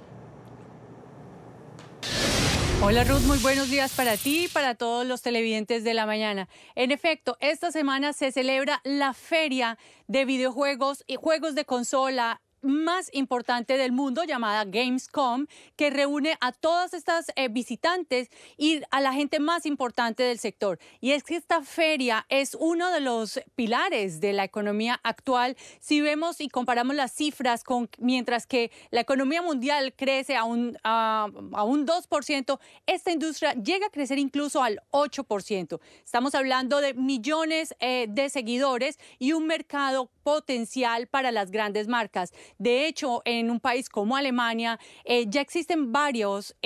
Hola Ruth, muy buenos días para ti y para todos los televidentes de la mañana. En efecto, esta semana se celebra la feria de videojuegos y juegos de consola más importante del mundo, llamada Gamescom, que reúne a todas estas visitantes y a la gente más importante del sector. Y es que esta feria es uno de los pilares de la economía actual. Si vemos y comparamos las cifras, mientras que la economía mundial crece a un 2%, esta industria llega a crecer incluso al 8%. Estamos hablando de millones de seguidores y un mercado potencial para las grandes marcas. De hecho, en un país como Alemania ya existen varios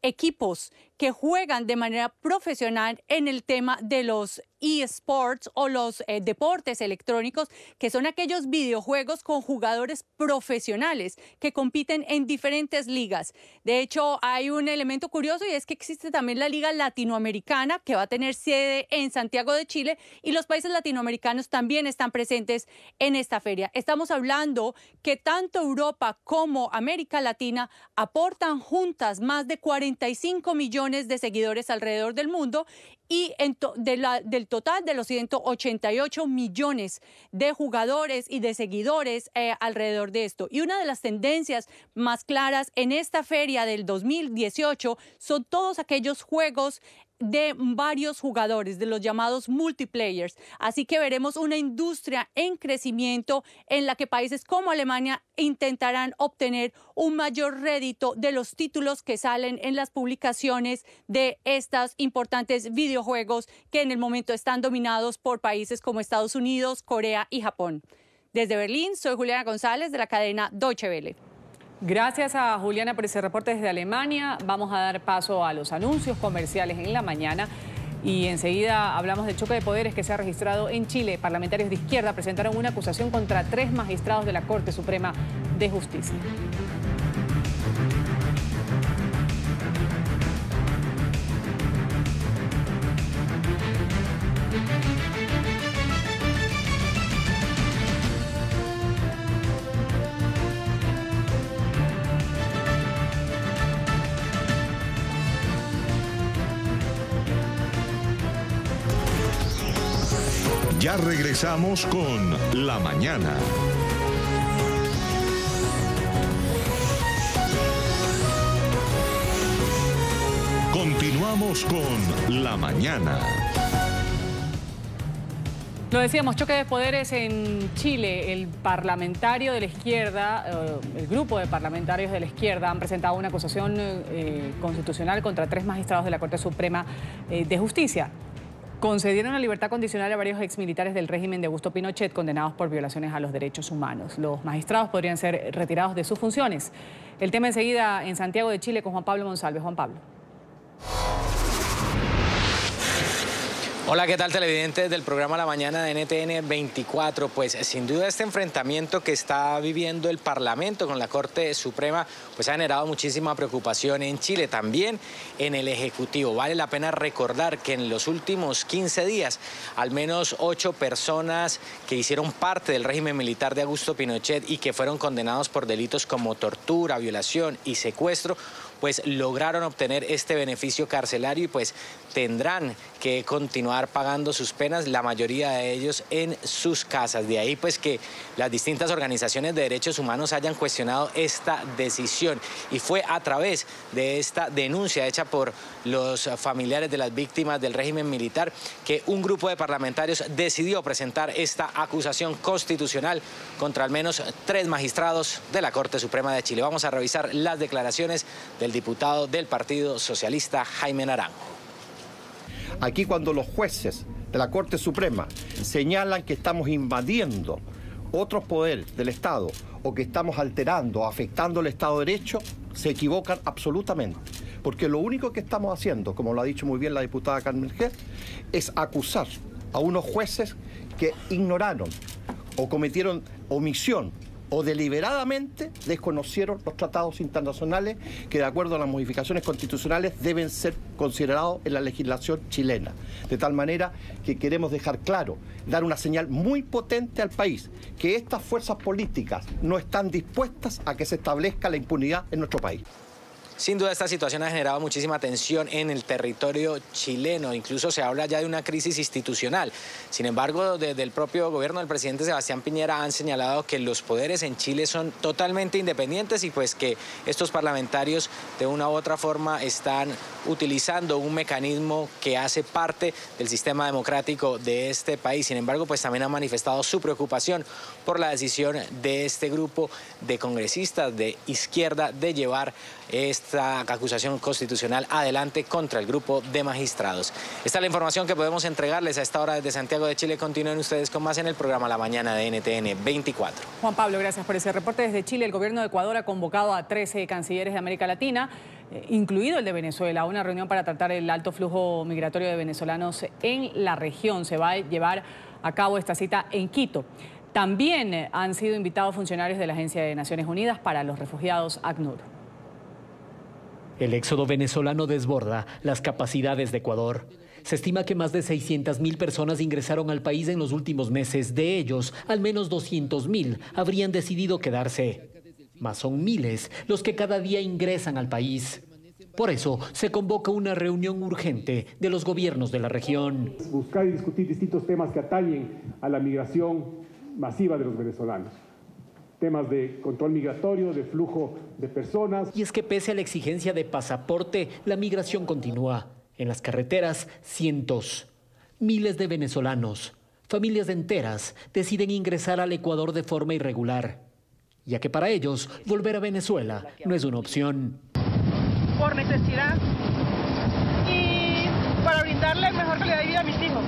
equipos que juegan de manera profesional en el tema de los eSports o los deportes electrónicos, que son aquellos videojuegos con jugadores profesionales que compiten en diferentes ligas. De hecho, hay un elemento curioso, y es que existe también la Liga Latinoamericana, que va a tener sede en Santiago de Chile, y los países latinoamericanos también están presentes en esta feria. Estamos hablando que tanto Europa como América Latina aportan juntas más de 45 millones de seguidores alrededor del mundo, y del total de los 188 millones de jugadores y de seguidores alrededor de esto. Y una de las tendencias más claras en esta feria del 2018 son todos aquellos juegos de varios jugadores, de los llamados multiplayers. Así que veremos una industria en crecimiento en la que países como Alemania intentarán obtener un mayor rédito de los títulos que salen en las publicaciones de estos importantes videojuegos que en el momento están dominados por países como Estados Unidos, Corea y Japón. Desde Berlín, soy Juliana González de la cadena Deutsche Welle. Gracias a Juliana por ese reporte desde Alemania. Vamos a dar paso a los anuncios comerciales en la mañana y enseguida hablamos del choque de poderes que se ha registrado en Chile. Parlamentarios de izquierda presentaron una acusación contra 3 magistrados de la Corte Suprema de Justicia. Ya regresamos con La Mañana. Continuamos. Continuamos con La Mañana. Lo decíamos, choque de poderes en Chile. El parlamentario de la izquierda, el grupo de parlamentarios de la izquierda han presentado una acusación constitucional contra 3 magistrados de la Corte Suprema de Justicia. Concedieron la libertad condicional a varios exmilitares del régimen de Augusto Pinochet condenados por violaciones a los derechos humanos. Los magistrados podrían ser retirados de sus funciones. El tema enseguida en Santiago de Chile con Juan Pablo Monsalve. Juan Pablo. Hola, ¿qué tal, televidentes del programa La Mañana de NTN 24? Pues sin duda este enfrentamiento que está viviendo el Parlamento con la Corte Suprema pues ha generado muchísima preocupación en Chile, también en el Ejecutivo. Vale la pena recordar que en los últimos 15 días al menos 8 personas que hicieron parte del régimen militar de Augusto Pinochet y que fueron condenados por delitos como tortura, violación y secuestro pues lograron obtener este beneficio carcelario y pues tendrán que continuar pagando sus penas, la mayoría de ellos en sus casas. De ahí pues que las distintas organizaciones de derechos humanos hayan cuestionado esta decisión y fue a través de esta denuncia hecha por los familiares de las víctimas del régimen militar que un grupo de parlamentarios decidió presentar esta acusación constitucional contra al menos 3 magistrados de la Corte Suprema de Chile. Vamos a revisar las declaraciones del diputado del Partido Socialista, Jaime Naranjo. Aquí cuando los jueces de la Corte Suprema señalan que estamos invadiendo otros poderes del Estado o que estamos alterando, afectando el Estado de Derecho, se equivocan absolutamente. Porque lo único que estamos haciendo, como lo ha dicho muy bien la diputada Carmen G., es acusar a unos jueces que ignoraron o cometieron omisión o deliberadamente desconocieron los tratados internacionales que, de acuerdo a las modificaciones constitucionales, deben ser considerados en la legislación chilena. De tal manera que queremos dejar claro, dar una señal muy potente al país, que estas fuerzas políticas no están dispuestas a que se establezca la impunidad en nuestro país. Sin duda esta situación ha generado muchísima tensión en el territorio chileno, incluso se habla ya de una crisis institucional. Sin embargo, desde el propio gobierno del presidente Sebastián Piñera han señalado que los poderes en Chile son totalmente independientes y pues que estos parlamentarios de una u otra forma están utilizando un mecanismo que hace parte del sistema democrático de este país. Sin embargo, pues también han manifestado su preocupación por la decisión de este grupo de congresistas de izquierda de llevar esta acusación constitucional adelante contra el grupo de magistrados. Esta es la información que podemos entregarles a esta hora desde Santiago de Chile. Continúen ustedes con más en el programa La Mañana de NTN 24. Juan Pablo, gracias por ese reporte. Desde Chile, el gobierno de Ecuador ha convocado a 13 cancilleres de América Latina, incluido el de Venezuela, a una reunión para tratar el alto flujo migratorio de venezolanos en la región. Se va a llevar a cabo esta cita en Quito. También han sido invitados funcionarios de la Agencia de Naciones Unidas para los Refugiados, ACNUR. El éxodo venezolano desborda las capacidades de Ecuador. Se estima que más de 600.000 personas ingresaron al país en los últimos meses. De ellos, al menos 200.000 habrían decidido quedarse. Mas son miles los que cada día ingresan al país. Por eso se convoca una reunión urgente de los gobiernos de la región. Buscar y discutir distintos temas que atañen a la migración masiva de los venezolanos. Temas de control migratorio, de flujo de personas. Y es que pese a la exigencia de pasaporte, la migración continúa. En las carreteras, cientos, miles de venezolanos, familias enteras, deciden ingresar al Ecuador de forma irregular, ya que para ellos volver a Venezuela no es una opción. Por necesidad y para brindarle mejor calidad de vida a mis hijos,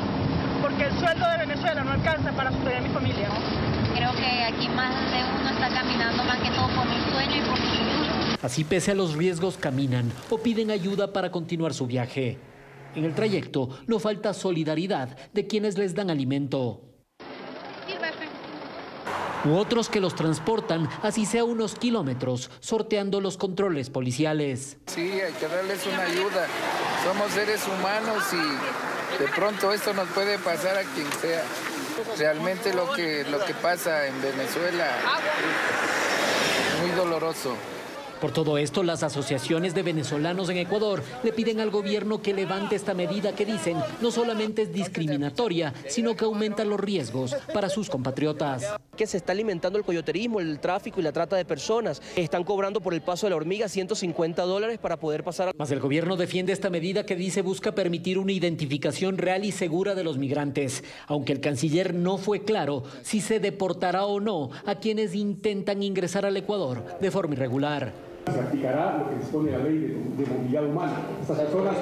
porque el sueldo de Venezuela no alcanza para sostener a mi familia. Creo que aquí más de uno está caminando más que todo por mi sueño y por mi futuro. Así, pese a los riesgos, caminan o piden ayuda para continuar su viaje. En el trayecto no falta solidaridad de quienes les dan alimento. U otros que los transportan, así sea unos kilómetros, sorteando los controles policiales. Sí, hay que darles una ayuda. Somos seres humanos y de pronto esto nos puede pasar a quien sea. Realmente lo que pasa en Venezuela es muy doloroso. Por todo esto, las asociaciones de venezolanos en Ecuador le piden al gobierno que levante esta medida que dicen no solamente es discriminatoria, sino que aumenta los riesgos para sus compatriotas. Que se está alimentando el coyoterismo, el tráfico y la trata de personas. Están cobrando por el paso de la hormiga $150 para poder pasar. Mas el gobierno defiende esta medida que dice busca permitir una identificación real y segura de los migrantes, aunque el canciller no fue claro si se deportará o no a quienes intentan ingresar al Ecuador de forma irregular. Se aplicará lo que dispone la ley de movilidad humana. Estas personas,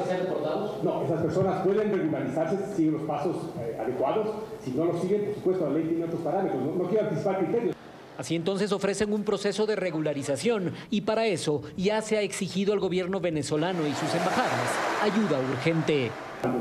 no, esas personas pueden regularizarse si siguen los pasos adecuados. Si no los siguen, por supuesto, la ley tiene otros parámetros. No quiero anticipar criterios. Así entonces ofrecen un proceso de regularización y para eso ya se ha exigido al gobierno venezolano y sus embajadas ayuda urgente.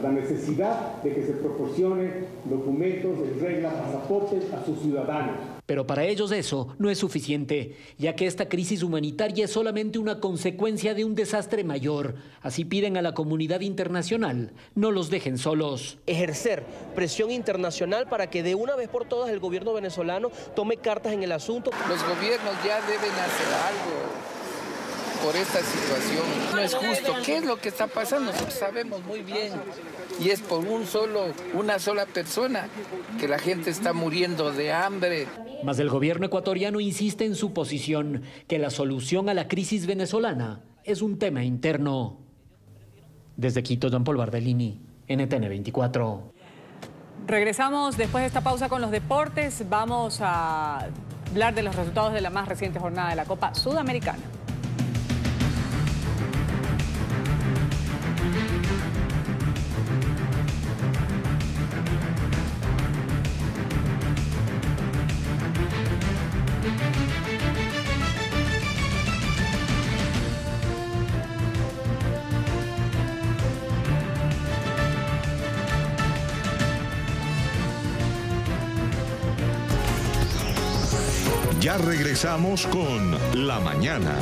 La necesidad de que se proporcione documentos en regla, pasaportes a sus ciudadanos. Pero para ellos eso no es suficiente, ya que esta crisis humanitaria es solamente una consecuencia de un desastre mayor. Así piden a la comunidad internacional, no los dejen solos. Ejercer presión internacional para que de una vez por todas el gobierno venezolano tome cartas en el asunto. Los gobiernos ya deben hacer algo por esta situación. No es justo. ¿Qué es lo que está pasando? Nosotros sabemos muy bien. Y es por una sola persona que la gente está muriendo de hambre. Mas el gobierno ecuatoriano insiste en su posición que la solución a la crisis venezolana es un tema interno. Desde Quito, Jean Paul Bardellini, NTN 24. Regresamos después de esta pausa con los deportes. Vamos a hablar de los resultados de la más reciente jornada de la Copa Sudamericana. Ya regresamos con La Mañana.